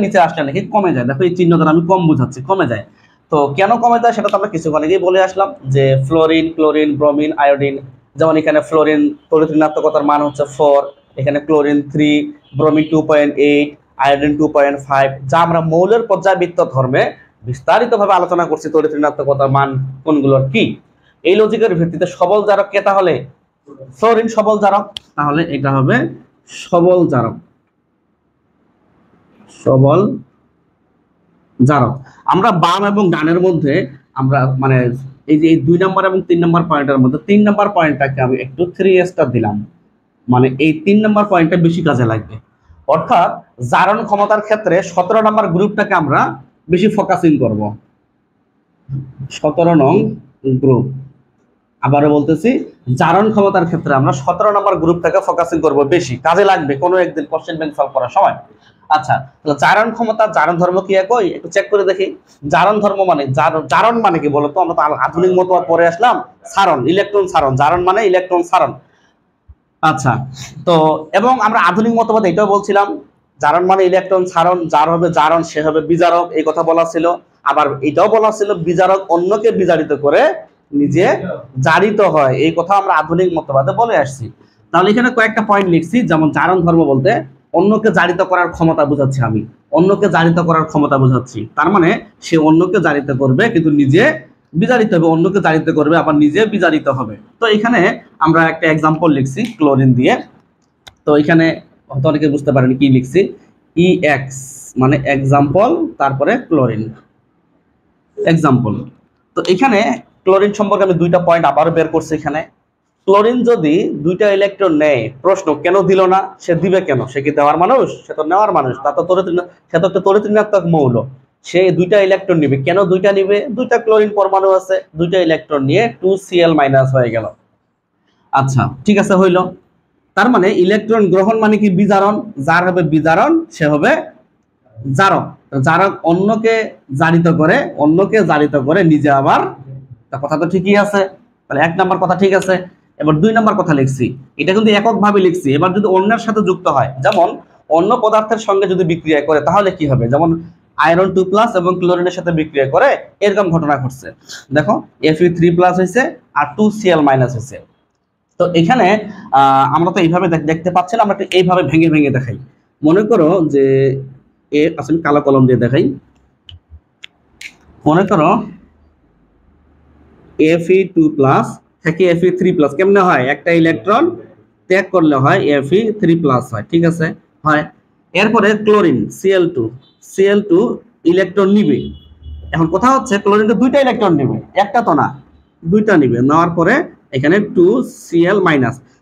নিচে আসলে নাকি কমে যায়। দেখো এই চিহ্ন দ্বারা আমি কম বুঝাচ্ছি, কমে যায়। তো কেন কমে যায় সেটা তো আমরা কিছুক্ষণ আগেই বলে আসলাম, যে ফ্লোরিন, ক্লোরিন, ব্রোমিন, আয়োডিন। যেমন এখানে ফ্লোরিন তড়িৎ ঋণাত্মকতার মান হচ্ছে 4, এখানে ক্লোরিন 3, ব্রোমিন 2.8, আয়োডিন 2.5, যা আমরা মৌলের পর্যায়বৃত্ত ধর্মে বিস্তারিতভাবে আলোচনা করছি। তড়িৎ ঋণাত্মকতার মান কোনগুলোর কি, এই লজিকের ভিত্তিতে সবল জারক কে? তাহলে ফ্লোরিন সবল জারক। তাহলে এটা হবে সবল জারক, সবল জারক। আমরা বাম এবং ডানের মধ্যে আমরা মানে এই যে 2 নম্বর এবং 3 নম্বর পয়েন্টের মধ্যে 3 নম্বর পয়েন্টটাকে আমি একটু 3 স্টার দিলাম, মানে এই 3 নম্বর পয়েন্টটা বেশি কাজে লাগবে। অর্থাৎ জারণ ক্ষমতার ক্ষেত্রে 17 নম্বর গ্রুপটাকে আমরা বেশি ফোকাসিং করব। 17 নং গ্রুপ, আবারও বলতেছি, জারণ ক্ষমতার ক্ষেত্রে আমরা 17 নম্বর গ্রুপটাকে ফোকাসিং করব, বেশি কাজে লাগবে কোনো একদিন কোশ্চেন ব্যাংক সলভ করার সময়। আচ্ছা, তাহলে জারণ ক্ষমতা, জারণ ধর্ম কি একই? একটু চেক করে দেখি। জারণ ধর্ম মানে জারণ মানে কি বলতো? আমরা তো আধুনিক মত পরে আসলাম, সারণ, ইলেকট্রন সারণ। জারণ মানে ইলেকট্রন সারণ। আচ্ছা, তো এবং আমরা আধুনিক মতবাদ এটাও বলছিলাম, জারণ মানে ইলেকট্রন সারণ, যার হবে জারণ সে হবে বিজারক, এই কথা বলা ছিল। আবার এটাও বলা ছিল বিজারক অন্যকে বিজারিত করে নিজে জারিত হয়, এই কথা আমরা আধুনিক মতবাদে বলে আসছি। তাহলে এখানে কয়েকটা পয়েন্ট লিখছি, যেমন জারণ ধর্ম বলতে অন্যকে জারিত করার ক্ষমতা বোঝাচ্ছি আমি, অন্যকে জারিত করার ক্ষমতা বোঝাচ্ছি। তার মানে সে অন্যকে জারিত করবে কিন্তু নিজে বিজারিত হবে, অন্যকে জারিত করবে আবার নিজে বিজারিত হবে। তো এখানে আমরা একটা এক্সাম্পল লিখছি ক্লোরিন দিয়ে। তো এখানে হয়তো অনেকে বুঝতে পারেন কি লিখছি, EX মানে এক্সাম্পল, তারপরে ক্লোরিন এক্সাম্পল। তো এখানে ক্লোরিন সম্পর্কে আমি 2টা পয়েন্ট আবারও বের করছি। এখানে ক্লোরিন যদি 2টা ইলেকট্রন নেয়, প্রশ্ন কেন দিল না? সে দিবে কেন? সে কি দেওয়ার মানুষ? সে তো নেওয়ার মানুষ। তা তো সে তো একটা তড়িৎ ঋণাত্মক মৌল, সে 2টা ইলেকট্রন নিবে। কেন 2টা নিবে? 2টা ক্লোরিন পরমাণু আছে, 2টা ইলেকট্রন নিয়ে 2Cl- হয়ে গেল। আচ্ছা, ঠিক আছে, হইল। তার মানে ইলেকট্রন গ্রহণ মানে কি? বিজারণ। যার হবে বিজারণ সে হবে জারক। জারক অন্যকে জারিত করে, অন্যকে জারিত করে নিজে আবার, কথা তো ঠিকই আছে। তাহলে 1 নম্বর কথা ঠিক আছে। এবার 2 নম্বর কথা লিখছি, এটা কিন্তু এককভাবে লিখছি। এবার যদি অন্যের সাথে যুক্ত হয়, যেমন অন্য পদার্থের সঙ্গে যদি বিক্রিয়া করে তাহলে কি হবে? যেমন আয়রন 2+ এবং ক্লোরিনের সাথে বিক্রিয়া করে এরকম ঘটনা ঘটছে। দেখো Fe3+ হয়েছে আর 2Cl- হয়েছে। তো এখানে আমরা তো এইভাবে দেখতে পাচ্ছি না, আমরা একটু এইভাবে ভেঙে ভেঙে দেখাই। মনে করো যে আসলে কালো কলম দিয়ে দেখাই। মনে করো Fe2+ থেকে Fe3+ কেমনে হয়? একটা ইলেকট্রন ত্যাগ করলে হয় Fe3+ হয়, ঠিক আছে, হয়। এরপরে ক্লোরিন Cl2 ইলেকট্রন নিবে। এখন কথা হচ্ছে ক্লোরিনটা দুইটা ইলেকট্রন নেবে, একটা তো না, দুইটা নিবে। নেওয়ার পরে এখানে 2Cl-।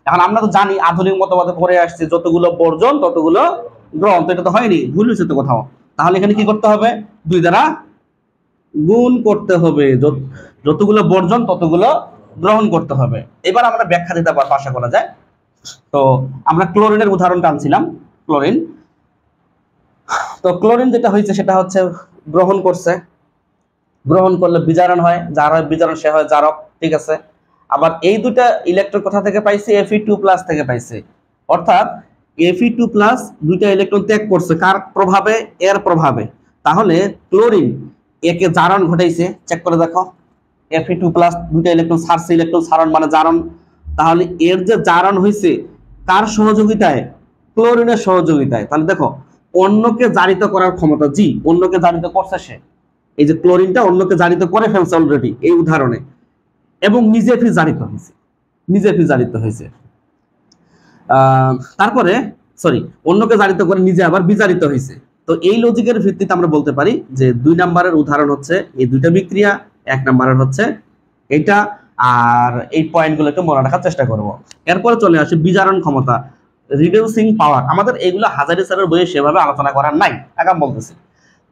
এখন আমরা তো জানি আধুনিক মতবাদে পড়ে আসছে যতগুলো বর্জন ততগুলো গ্রহণ, তো এটা তো হয়নি, ভুল হয়েছে তো কোথাও। তাহলে এখানে কি করতে হবে? 2 দ্বারা গুণ করতে হবে, যতগুলো বর্জন ততগুলো গ্রহণ করতে হবে। এবার আমরা ব্যাখ্যা দিতে পারবো আশা করা যায়। তো আমরা ক্লোরিনের উদাহরণ টানছিলাম। ক্লোরিন, তো ক্লোরিন যেটা হয়েছে সেটা হচ্ছে গ্রহণ করছে, গ্রহণ করলে বিজারণ হয়, যার হয় বিজারণ সে হয় জারক, ঠিক আছে। আবার এই দুটা ইলেকট্রন কোথা থেকে পাইছে? Fe2+ থেকে পাইছে। অর্থাৎ Fe2+ দুইটা ইলেকট্রন ত্যাগ করছে, কার প্রভাবে? এর প্রভাবে। তাহলে ক্লোরিন একে জারণ ঘটাইছে, চেক করে দেখো। Fe2+ দুইটা ইলেকট্রন ছাড়ছে, ইলেকট্রন ছাড়ন মানে জারণ। তাহলে এর যে জারণ হয়েছে কার সহযোগিতায়? ক্লোরিনের সহযোগিতায়। তাহলে দেখো অন্যকে জারিত করার ক্ষমতা, জি অন্যকে জারিত করছে সে, এই যে ক্লোরিনটা অন্যকে জারিত করে ফেলছে অলরেডি এই উদাহরণে, এবং নিজে ফি জারিত হয়েছে, নিজে ফি জারিত হয়েছে। তারপরে সরি, অন্যকে জারিত করে নিজে আবার বিজারিত হয়েছে। তো এই লজিকের ভিত্তিতে আমরা বলতে পারি যে 2 নম্বরের উদাহরণ হচ্ছে এই দুইটা বিক্রিয়া, 1 নম্বরের হচ্ছে এটা। আর এই পয়েন্টগুলো একটু মনে রাখার চেষ্টা করব। এরপরে চলে আসে বিজারণ ক্ষমতা, রিডিউসিং পাওয়ার। আমাদের এইগুলো হাজারি স্যারের বইয়ে সেভাবে আলোচনা করার নাই, আগাম বলতেছি।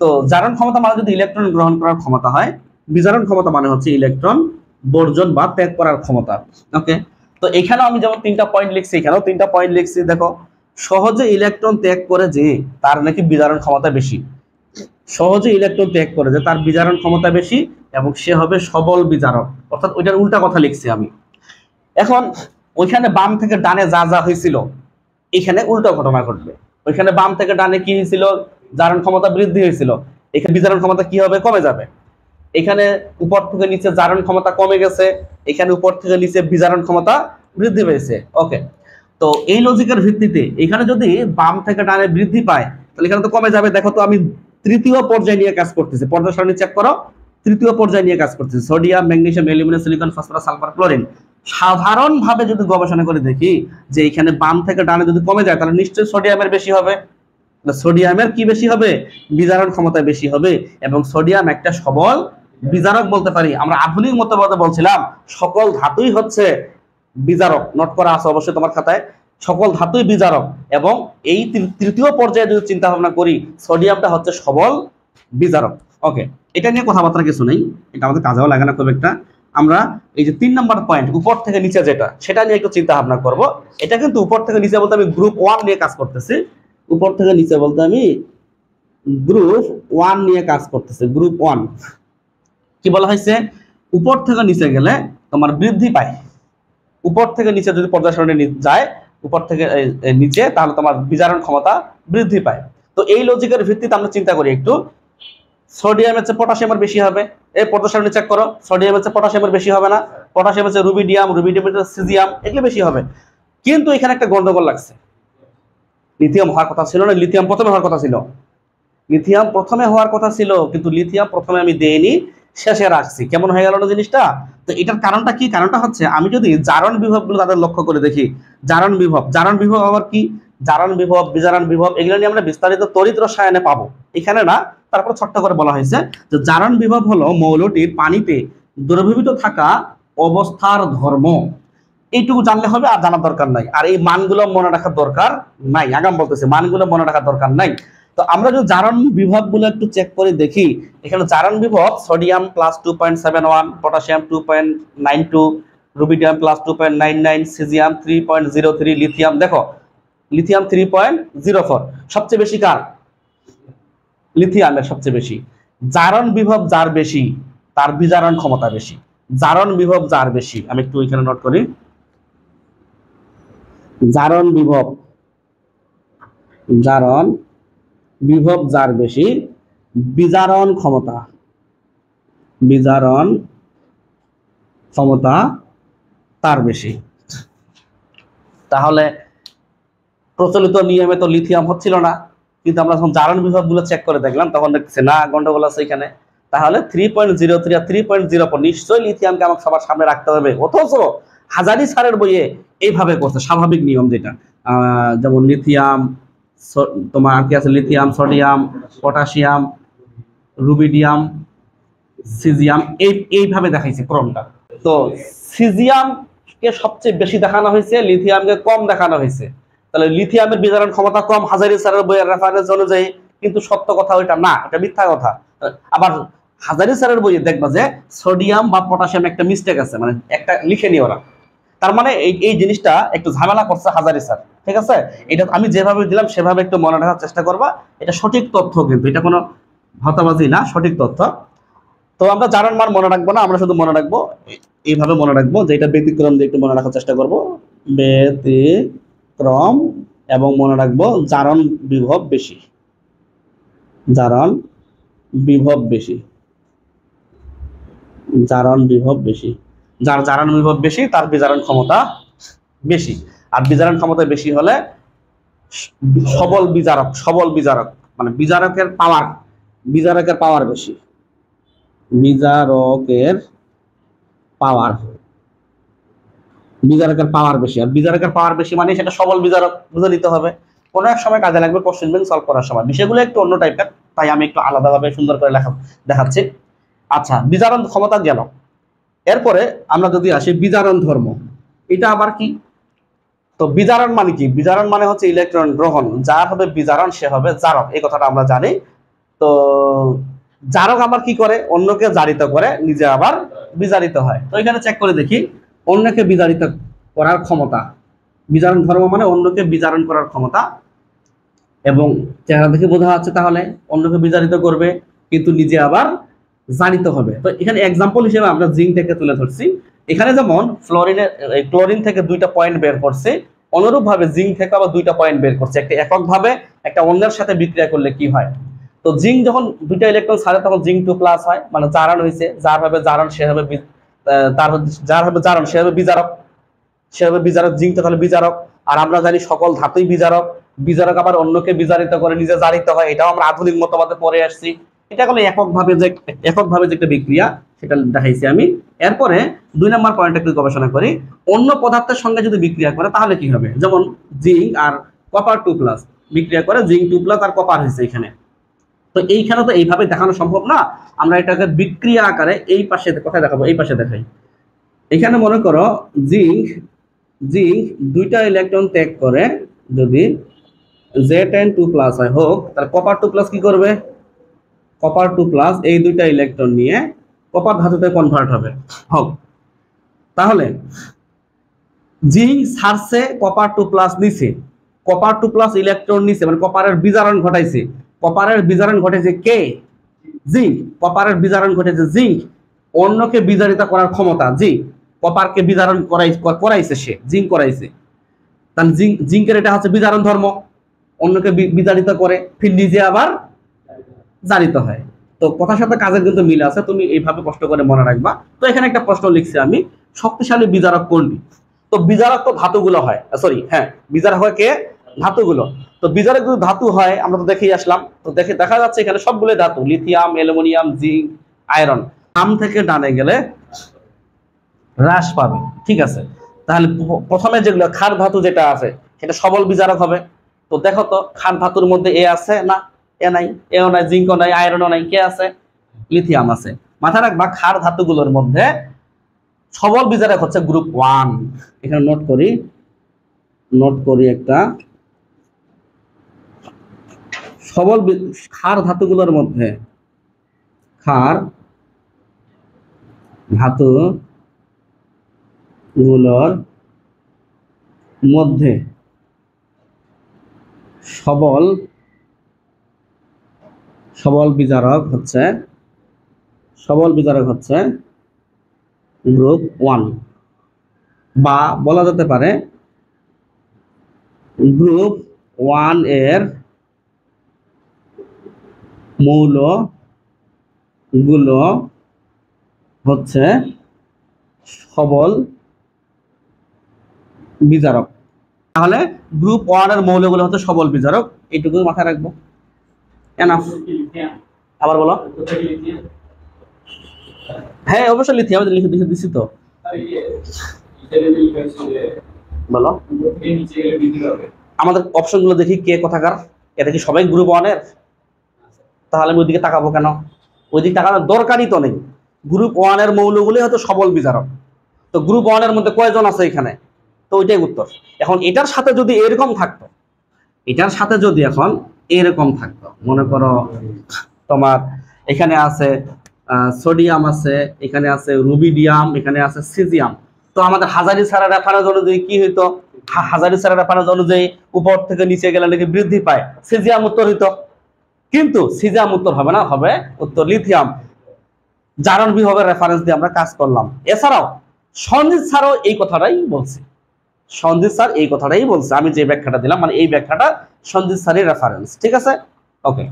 তো জারণ ক্ষমতা মানে যদি ইলেকট্রন গ্রহণ করার ক্ষমতা হয়, বিজারণ ক্ষমতা মানে হচ্ছে ইলেকট্রন বর্জন বা ত্যাগ করার ক্ষমতা। ওকে, তো এখানেও আমি যেমন 3টা পয়েন্ট লিখছি, এখানেও 3টা পয়েন্ট লিখছি। দেখো, সহজে ইলেকট্রন ত্যাগ করে যে তার নাকি বিজারণ ক্ষমতা বেশি, সহজে ইলেকট্রন ত্যাগ করে যে তার বিজারণ ক্ষমতা বেশি এবং সে হবে সবল বিজারক। অর্থাৎ ওইটার উল্টা কথা লিখছি আমি। এখন ওইখানে বাম থেকে ডানে যা যা হয়েছিল এখানে উল্টো ঘটনা ঘটবে। ওইখানে বাম থেকে ডানে কি হয়েছিল? জারণ ক্ষমতা বৃদ্ধি হয়েছিল, এখানে বিজারণ ক্ষমতা কি হবে? কমে যাবে। এখানে উপর থেকে নিচে জারণ ক্ষমতা কমে গেছে, এখানে উপর থেকে নিচে বিজারণ ক্ষমতা বৃদ্ধি পেয়েছে। ওকে, তো এই লজিকের ভিত্তিতে এখানে যদি বাম থেকে ডানে বৃদ্ধি পায় তাহলে এখানে তো কমে যাবে। দেখো তো আমি তৃতীয় পর্যায় নিয়ে কাজ করতেছি, পর্যায় সারণী চেক করো, তৃতীয় পর্যায় নিয়ে কাজ করতেছি। Sodium, magnesium, aluminium, silicon, phosphorus, sulphur, chlorine. সাধারণভাবে যদি গবেষণা করে দেখি যে এখানে বাম থেকে ডানে যদি কমে যায় তাহলে নিশ্চয়ই সোডিয়ামের বেশি হবে। সোডিয়ামের কি বেশি হবে? বিজারণ ক্ষমতা বেশি হবে, এবং সোডিয়াম একটা সবল বিজারক বলতে পারি। আমরা আধুনিক মতবাদে বলছিলাম সকল ধাতুই হচ্ছে বিজারক, নোট করা আছে অবশ্যই তোমার খাতায়, সকল ধাতুই বিজারক। এবং এই তৃতীয় পর্যায়ে যদি চিন্তা ভাবনা করি, সোডিয়ামটা হচ্ছে সবল বিজারক। ওকে, এটা নিয়ে কথাবার্তা কিছু নেই, এটা আমাদের কাজেও লাগে না খুব একটা। আমরা এই যে 3 নম্বর পয়েন্ট উপর থেকে নিচে যেটা, সেটা নিয়ে একটু চিন্তা ভাবনা করব। এটা কিন্তু উপর থেকে নিচে বলতে আমি গ্রুপ 1 নিয়ে কাজ করতেছি, উপর থেকে নিচে বলতে আমি গ্রুপ 1 নিয়ে কাজ করতেছি। গ্রুপ 1 কি বলা হয়েছে? উপর থেকে নিচে গেলে তোমার বৃদ্ধি পায়, উপর থেকে নিচে যদি পর্যায় সারণী যায় উপর থেকে নিচে, তাহলে তোমার বিজারণ ক্ষমতা বৃদ্ধি পায়। তো এই লজিকের ভিত্তিতে আমরা চিন্তা করি একটু, সোডিয়ামের চেয়ে পটাশিয়ামের বেশি হবে। এই পর্যায় সারণী চেক করো, সোডিয়ামের চেয়ে পটাশিয়ামের বেশি হবে না? পটাশিয়ামের চেয়ে রুবিডিয়াম, রুবিডিয়ামের চেয়ে সিজিয়াম, এগুলো বেশি হবে। কিন্তু এখানে একটা গন্ডগোল লাগছে, লিথিয়াম হওয়ার কথা ছিল না, লিথিয়াম প্রথমে হওয়ার কথা ছিল, লিথিয়াম প্রথমে হওয়ার কথা ছিল, কিন্তু লিথিয়াম প্রথমে আমি দেইনি, শেষে রাখছি। কেমন হয়ে গেল না জিনিসটা? তো এটার কারণটা কি? কারণটা হচ্ছে আমি যদি জারণ বিভবগুলো তাদের লক্ষ্য করে দেখি, জারণ বিভব আবার কি? জারণ বিভব, বিজারণ বিভব এগুলো নিয়ে আমরা বিস্তারিত তড়িৎ রসায়নে পাবো, এখানে না। তারপর ছোট্ট করে বলা হয়েছে যে জারণ বিভব হলো মৌলটির পানিতে দ্রবীভূত থাকা অবস্থার ধর্ম। এইটুকু জানলে হবে, আর জানার দরকার নাই। আর এই মানগুলো মনে রাখার দরকার নাই, আগাম বলতেছে মানগুলো মনে রাখার দরকার নাই। তো আমরা যদি জারণ বিভবগুলো একটু চেক করে দেখি, এখানে জারণ বিভব sodium +2.71, potassium 2.92, rubidium +2.99, caesium 3.03, lithium দেখো লিথিয়াম 3.04। সবচেয়ে বেশি কার? লিথিয়ামের সবচেয়ে বেশি। জারণ বিভব যার বেশি তার বিজারণ ক্ষমতা বেশি। জারণ বিভব যার বেশি, আমি একটু এখানে নোট করি, জারণ বিভব যার বেশি বিজারণ ক্ষমতা তার বেশি। তাহলে প্রচলিত নিয়মে তো লিথিয়াম হচ্ছিল না, কিন্তু আমরা যখন জারণ বিভবগুলো চেক করে দেখলাম তখন দেখতেছি না, গন্ডগোল আছে এখানে। তাহলে 3.03 আর 3.04 নিশ্চয়ই লিথিয়ামকে আমাকে সবার সামনে রাখতে হবে। অথচ হাজারি স্যারের বইয়ে এইভাবে করছে, স্বাভাবিক নিয়ম যেটা, যেমন লিথিয়াম, তোমার কি আছে, lithium, sodium, potassium, rubidium, caesium, এইভাবে দেখাইছে ক্রমটা। তো সিজিয়ামকে সবচেয়ে বেশি দেখানো হয়েছে, লিথিয়ামকে কম দেখানো হয়েছে। তাহলে লিথিয়ামের বিজারণ ক্ষমতা কম হাজারি স্যারের বইয়ের রেফারেন্স অনুযায়ী, কিন্তু সত্য কথা ওইটা না, এটা মিথ্যা কথা। আবার হাজারি স্যারের বইয়ে দেখবা যে সোডিয়াম বা পটাশিয়াম একটা মিস্টেক আছে, মানে একটা লিখে নি ওরা। তার মানে এই জিনিসটা একটু ঝামেলা করছে হাজারি স্যার, ঠিক আছে? এটা আমি যেভাবে দিলাম সেভাবে একটু মনে রাখার চেষ্টা করবা, এটা সঠিক তথ্য, কিন্তু এটা কোনো ভাতাবাজি না, সঠিক তথ্য। তো আমরা জারণ মান মনে রাখবো না, আমরা শুধু মনে রাখবো এইভাবে মনে রাখবো যে এটা ব্যতিক্রম দিয়ে একটু মনে রাখার চেষ্টা করবো, ব্যতিক্রম, এবং মনে রাখবো জারণ বিভব বেশি, জারণ বিভব বেশি, জারণ বিভব বেশি। যার জারণ বিভব বেশি তার বিজারণ ক্ষমতা বেশি, আর বিজারণ ক্ষমতা বেশি হলে সবল বিজারক, সবল বিজারক মানে বিজারকের পাওয়ার বেশি, বিজারকের পাওয়ার বেশি। আর বিজারকের পাওয়ার বেশি মানে সেটা সবল বিজারক, বুঝে নিতে হবে। কোনো এক সময় কাজে লাগবে কোশ্চেন ব্যাংক সলভ করার সময়। বিষয়গুলো একটু অন্য টাইপের, তাই আমি একটু আলাদাভাবে সুন্দর করে দেখাচ্ছি। আচ্ছা, বিজারণ ক্ষমতা গেল। এরপরে আমরা যদি আসি বিজারণ ধর্ম, এটা আবার কি? তো বিজারণ মানে কি? বিজারণ মানে হচ্ছে ইলেকট্রন গ্রহণ, যার হবে বিজারণ সে হবে জারক, এই কথাটা আমরা জানি। তো জারক আবার কি করে? অন্যকে জারিত করে, নিজে আবার বিজারিত হয়। তো এখানে চেক করে দেখি, অন্যকে বিজারিত করার ক্ষমতা, বিজারণ ধর্ম মানে অন্যকে বিজারণ করার ক্ষমতা, এবং চেহারা দেখে বোঝা যাচ্ছে তাহলে অন্যকে বিজারিত করবে কিন্তু নিজে আবার জারিত হবে। তো এখানে এক্সাম্পল হিসেবে আমরা জিঙ্কটাকে তুলে ধরছি। এখানে যেমন ক্লোরিন থেকে 2টা পয়েন্ট বের করছে, অনুরূপ ভাবে জিঙ্ক থেকে আবার 2টা পয়েন্ট বের করছে, একটা এককভাবে একটা অন্যের সাথে বিক্রিয়া করলে কি হয়। তো জিঙ্ক যখন 2টা ইলেকট্রন ছাড়ে তখন জিঙ্ক 2+ হয়, মানে জারণ হয়েছে। যার হবে জারণ সে হবে যার হবে জারণ সে হবে বিজারক, জিঙ্ক তো তাহলে বিজারক। আর আমরা জানি সকল ধাতুই বিজারক, বিজারক আবার অন্যকে বিজারিত করে নিজে জারিত হয়, এটাও আমরা আধুনিক মতবাদে পড়ে আসছি। এটা হলো এককভাবে যে একটা বিক্রিয়া, সেটা দেখাইছি আমি। এরপরে 2 নম্বর পয়েন্ট একটু গবেষণা করি, অন্য পদার্থের সঙ্গে যদি বিক্রিয়া করে তাহলে কি হবে। যেমন জিঙ্ক আর কপার 2+ বিক্রিয়া করে, জিঙ্ক 2+ আর কপার হয়েছে এখানে। তো এইখানে তো এইভাবে দেখানো সম্ভব না, আমরা এটাকে বিক্রিয়া আকারে এই পাশে কোথায় দেখাবো, এই পাশে দেখাই। এখানে মনে করো জিঙ্ক 2টা ইলেকট্রন ত্যাগ করে, যদি Z10 2+ হয় হোক, তাহলে কপার 2+ কি করবে? কপার 2+ এই 2টা ইলেকট্রন নিয়ে কপার ধাতুতে কনভার্ট হবে হোক। তাহলে জিঙ্ক ছাড়ছে, কপার 2+ নিছে, কপার 2+ ইলেকট্রন নিছে, মানে কপারের বিজারণ ঘটাইছে। কপারের বিজারণ ঘটেছে কে? জিঙ্ক। কপারের বিজারণ ঘটেছে জিঙ্ক, অন্যকে বিজারিত করার ক্ষমতা জিঙ্ক, কপারকে বিজারণ করাইছে সে, জিঙ্ক করাইছে। তাহলে জিঙ্কের এটা হচ্ছে বিজারণ ধর্ম, অন্যকে বিজারিত করে ফির নিজে আবার জারিত হয়। তো কথার সাথে কাজের কিন্তু মিল আছে, তুমি এইভাবে কষ্ট করে মনে রাখবা। তো এখানে একটা প্রশ্ন লিখছি আমি, শক্তিশালী বিজারক কোনটি? তো বিজারক তো ধাতুগুলো হয়, সরি হ্যাঁ, বিজারক হয় কে? ধাতুগুলো। তো বিজারক যদি ধাতু হয় আমরা তো দেখেই আসলাম, তো দেখা যাচ্ছে এখানে সবগুলো ধাতু, লিথিয়াম, অ্যালুমিনিয়াম, জিঙ্ক, আয়রন। বাম থেকে ডানে গেলে হ্রাস পাবে, ঠিক আছে? তাহলে প্রথমে যেগুলো ক্ষার ধাতু যেটা আছে সেটা সবল বিজারক হবে। তো দেখো তো ক্ষার ধাতুর মধ্যে এ আছে না? এ নাই, এও নাই, জিঙ্কও নাই, আয়রনও নাই, কে আছে? লিথিয়াম আছে। মাথায় রাখবা ক্ষার ধাতুগুলোর মধ্যে সবল বিজারক হচ্ছে গ্রুপ 1। এখানে নোট করি একটা, সবল ক্ষার ধাতুগুলোর মধ্যে, ক্ষার ধাতুগুলোর মধ্যে সবল বিজারক হচ্ছে গ্রুপ 1, বা বলা যেতে পারে গ্রুপ 1 এর মৌলগুলো হচ্ছে সবল বিজারক। তাহলে গ্রুপ 1 এর মৌলগুলো হচ্ছে সবল বিজারক, এইটুকু মাথায় রাখবো। এনাফ। আবার বলো। হ্যাঁ অবশ্যই লিথিয়াম লিখে দিছি তো। বলো আমাদের অপশনগুলো দেখি কে কোথাকার। এটা কি সবাই গ্রুপ 1 এর? তাহলে আমি ওইদিকে তাকাবো কেন? ওইদিকে তাকানোর দরকারই তো নেই। গ্রুপ 1 এর মৌলগুলি হয়তো সবল বিজারক। তো গ্রুপ 1 এর মধ্যে কয়জন আছে এখানে? তো ওইটাই উত্তর। এখন এটার সাথে যদি এরকম থাকতো, এটার সাথে যদি এখন এরকম থাকতো, মনে করো তোমার এখানে আছে সোডিয়াম আছে, এখানে আছে রুবিডিয়াম, এখানে আছে সিজিয়াম, তো আমাদের হাজারি ছাড়া রেফারেন্স অনুযায়ী কি হইতো? হাজারি ছাড়া রেফারেন্স অনুযায়ী উপর থেকে নিচে গেলে নাকি বৃদ্ধি পায়, সিজিয়াম উত্তর হইতো। কিন্তু সিজিয়াম উত্তর হবে না, হবে উত্তর লিথিয়াম। জারণ বিভাগের রেফারেন্স দিয়ে আমরা কাজ করলাম। এছাড়াও সঞ্জিত স্যারও এই কথাটাই বলছে, সঞ্জিত স্যার এই কথাটাই বলছে, আমি যে ব্যাখ্যাটা দিলাম মানে এই ব্যাখ্যাটা সঞ্জিত স্যারের রেফারেন্স। ঠিক আছে, ওকে।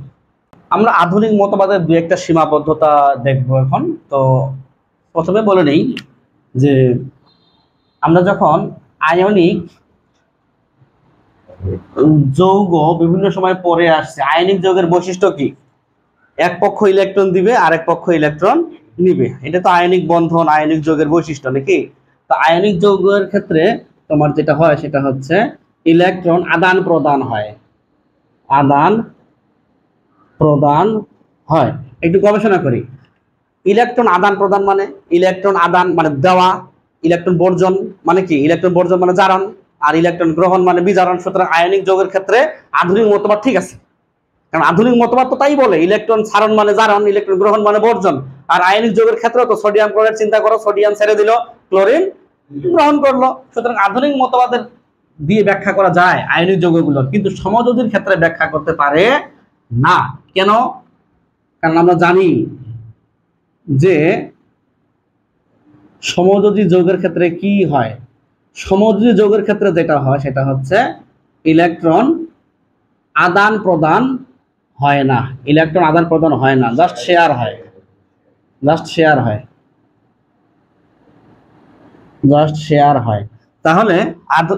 আমরা আধুনিক মতবাদের দুই একটা সীমাবদ্ধতা দেখব এখন। তো প্রথমে বলে নেই যে আমরা যখন আয়নিক যৌগ বিভিন্ন সময় পরে আসছে, আয়নিক যৌগের বৈশিষ্ট্য কি? এক পক্ষ ইলেকট্রন দিবে আর এক পক্ষ ইলেকট্রন নিবে, এটা তো আয়নিক বন্ধন, আয়নিক যৌগের বৈশিষ্ট্য নাকি? তো আয়নিক যৌগের ক্ষেত্রে তোমার যেটা হয় সেটা হচ্ছে ইলেকট্রন আদান প্রদান হয়, আদান প্রদান হয়। একটু গবেষণা করি। ইলেকট্রন আদান প্রদান মানে, ইলেকট্রন আদান মানে দেওয়া, ইলেকট্রন বর্জন মানে কি? ইলেকট্রন বর্জন মানে জারণ, আর ইলেকট্রন গ্রহণ মানে বিজারণ। সুতরাং আয়নিক যৌগের ক্ষেত্রে আধুনিক মতবাদ ঠিক আছে, কারণ আধুনিক মতবাদ তো তাই বলে, ইলেকট্রন ছাড়ন মানে জারণ, ইলেকট্রন গ্রহণ মানে বর্জন। আর আয়নিক যৌগের ক্ষেত্রে তো সোডিয়াম ক্লোরাইড চিন্তা করো, সোডিয়াম ছেড়ে দিল, ক্লোরিন গ্রহণ করলো। সুতরাং আধুনিক মতবাদের দিয়ে ব্যাখ্যা করা যায় আয়নিক যৌগগুলো, কিন্তু সমযোজীর ক্ষেত্রে ব্যাখ্যা করতে পারে না। কেন? কারণ আমরা জানি যে সমযোজী যৌগের ক্ষেত্রে কি হয়। সমযোজী যৌগের ক্ষেত্রে যেটা হয় সেটা হচ্ছে ইলেকট্রন আদান প্রদান হয় না, ইলেকট্রন আদান প্রদান হয় না, জাস্ট শেয়ার হয়, জাস্ট শেয়ার হয়, জাস্ট শেয়ার হয়। তাহলে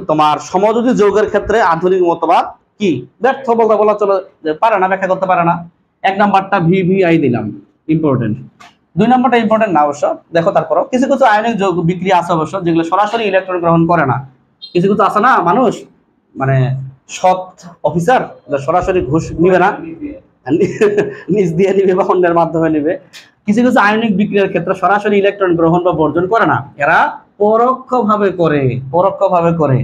তোমার সমযোজী যৌগের ক্ষেত্রে আধুনিক মতবাদ কি? ব্যর্থ বলতে বলা চলে, পারে না, ব্যাখ্যা করতে পারে না। এক নাম্বারটা VVI দিলাম, ইম্পর্টেন্ট। দুই নাম্বারটা ইম্পর্টেন্ট না অবশ্য, দেখো তারপরও কিছু কিছু আয়নিক যৌগ বিক্রিয়া আছে অবশ্য যেগুলো সরাসরি ইলেকট্রন গ্রহণ করে না। কিছু কিছু আছে না মানুষ, মানে সৎ অফিসার, সরাসরি ঘুষ নিবে না, নিজ দিয়ে নিবে বা অন্যের মাধ্যমে নিবে। কিছু কিছু আয়নিক বিক্রিয়ার ক্ষেত্রে সরাসরি ইলেকট্রন গ্রহণ বা বর্জন করে না, এরা পরোক্ষভাবে করে, পরোক্ষভাবে করে।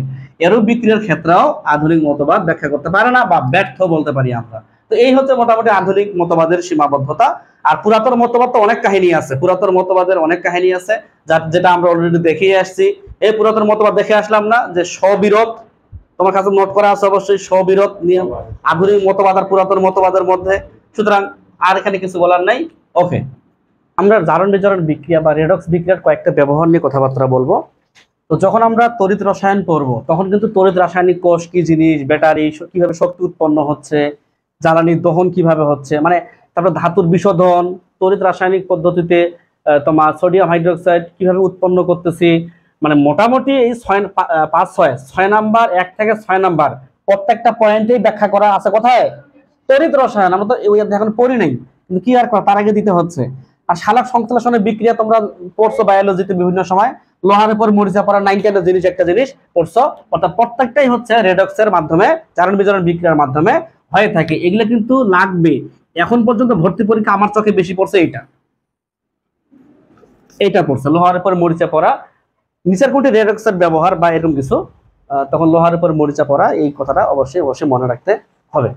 এরূপ বিক্রিয়ার ক্ষেত্রেও আধুনিক মতবাদ ব্যাখ্যা করতে পারে না বা ব্যর্থ বলতে পারি আমরা। তো এই হচ্ছে মোটামুটি আধুনিক মতবাদের সীমাবদ্ধতা। আর পুরাতন মতবাদ তো অনেক কাহিনী আছে, পুরাতন মতবাদের অনেক কাহিনী আছে, যেটা আমরা অলরেডি দেখিয়ে আসছি। এই পুরাতন মতবাদ দেখে আসলাম না যে স্ববিরোধ, তোমার কাছে নোট করা আছে অবশ্যই, স্ববিরোধ নিয়ম আধুনিক মতবাদ আর পুরাতন মতবাদের মধ্যে। সুতরাং আর এখানে কিছু বলার নাই। ওকে, আমরা জারণ বিজারণ বিক্রিয়া বা রেডক্স বিক্রিয়ার কয়েকটা ব্যবহার নিয়ে কথাবার্তা বলবো। তো যখন আমরা তড়িৎ রসায়ন পড়বো তখন কিন্তু তড়িৎ রাসায়নিক কোষ কি জিনিস, ব্যাটারি কিভাবে শক্তি উৎপন্ন হচ্ছে, জ্বালানির দহন কিভাবে হচ্ছে, মানে তারপর ধাতুর বিশোধন, তড়িৎ রাসায়নিক পদ্ধতিতে তোমার সোডিয়াম হাইড্রোক্সাইড কিভাবে উৎপন্ন করতেছি, মানে মোটামুটি এই 6 নাম্বার 1 থেকে 6 নাম্বার প্রত্যেকটা পয়েন্টেই ব্যাখ্যা করা আছে। কোথায়? তড়িৎ রসায়ন। আমরা তো ওই এখন পড়ি নাই, কিন্তু কি আর তার আগে দিতে হচ্ছে। আর সালোক সংশ্লেষণের বিক্রিয়া তোমরা পড়ছো বায়োলজিতে বিভিন্ন সময়, লোহার উপর মরিচা পড়া 9-10 জিনিস একটা জিনিস পড়ছো, অর্থাৎ প্রত্যেকটাই হচ্ছে রেডক্সের মাধ্যমে, জারণ বিজারণ বিক্রিয়ার মাধ্যমে হয়ে থাকে। এগুলো কিন্তু লাগবে। এখন পর্যন্ত ভর্তি পরীক্ষা আমার চোখে বেশি পড়ছে এইটা পড়ছে, লোহার উপর মরিচা পড়া, নিচের কোনটি রেডক্সের ব্যবহার বা এরকম কিছু, তখন লোহার উপর মরিচা পড়া, এই কথাটা অবশ্যই অবশ্যই মনে রাখতে হবে।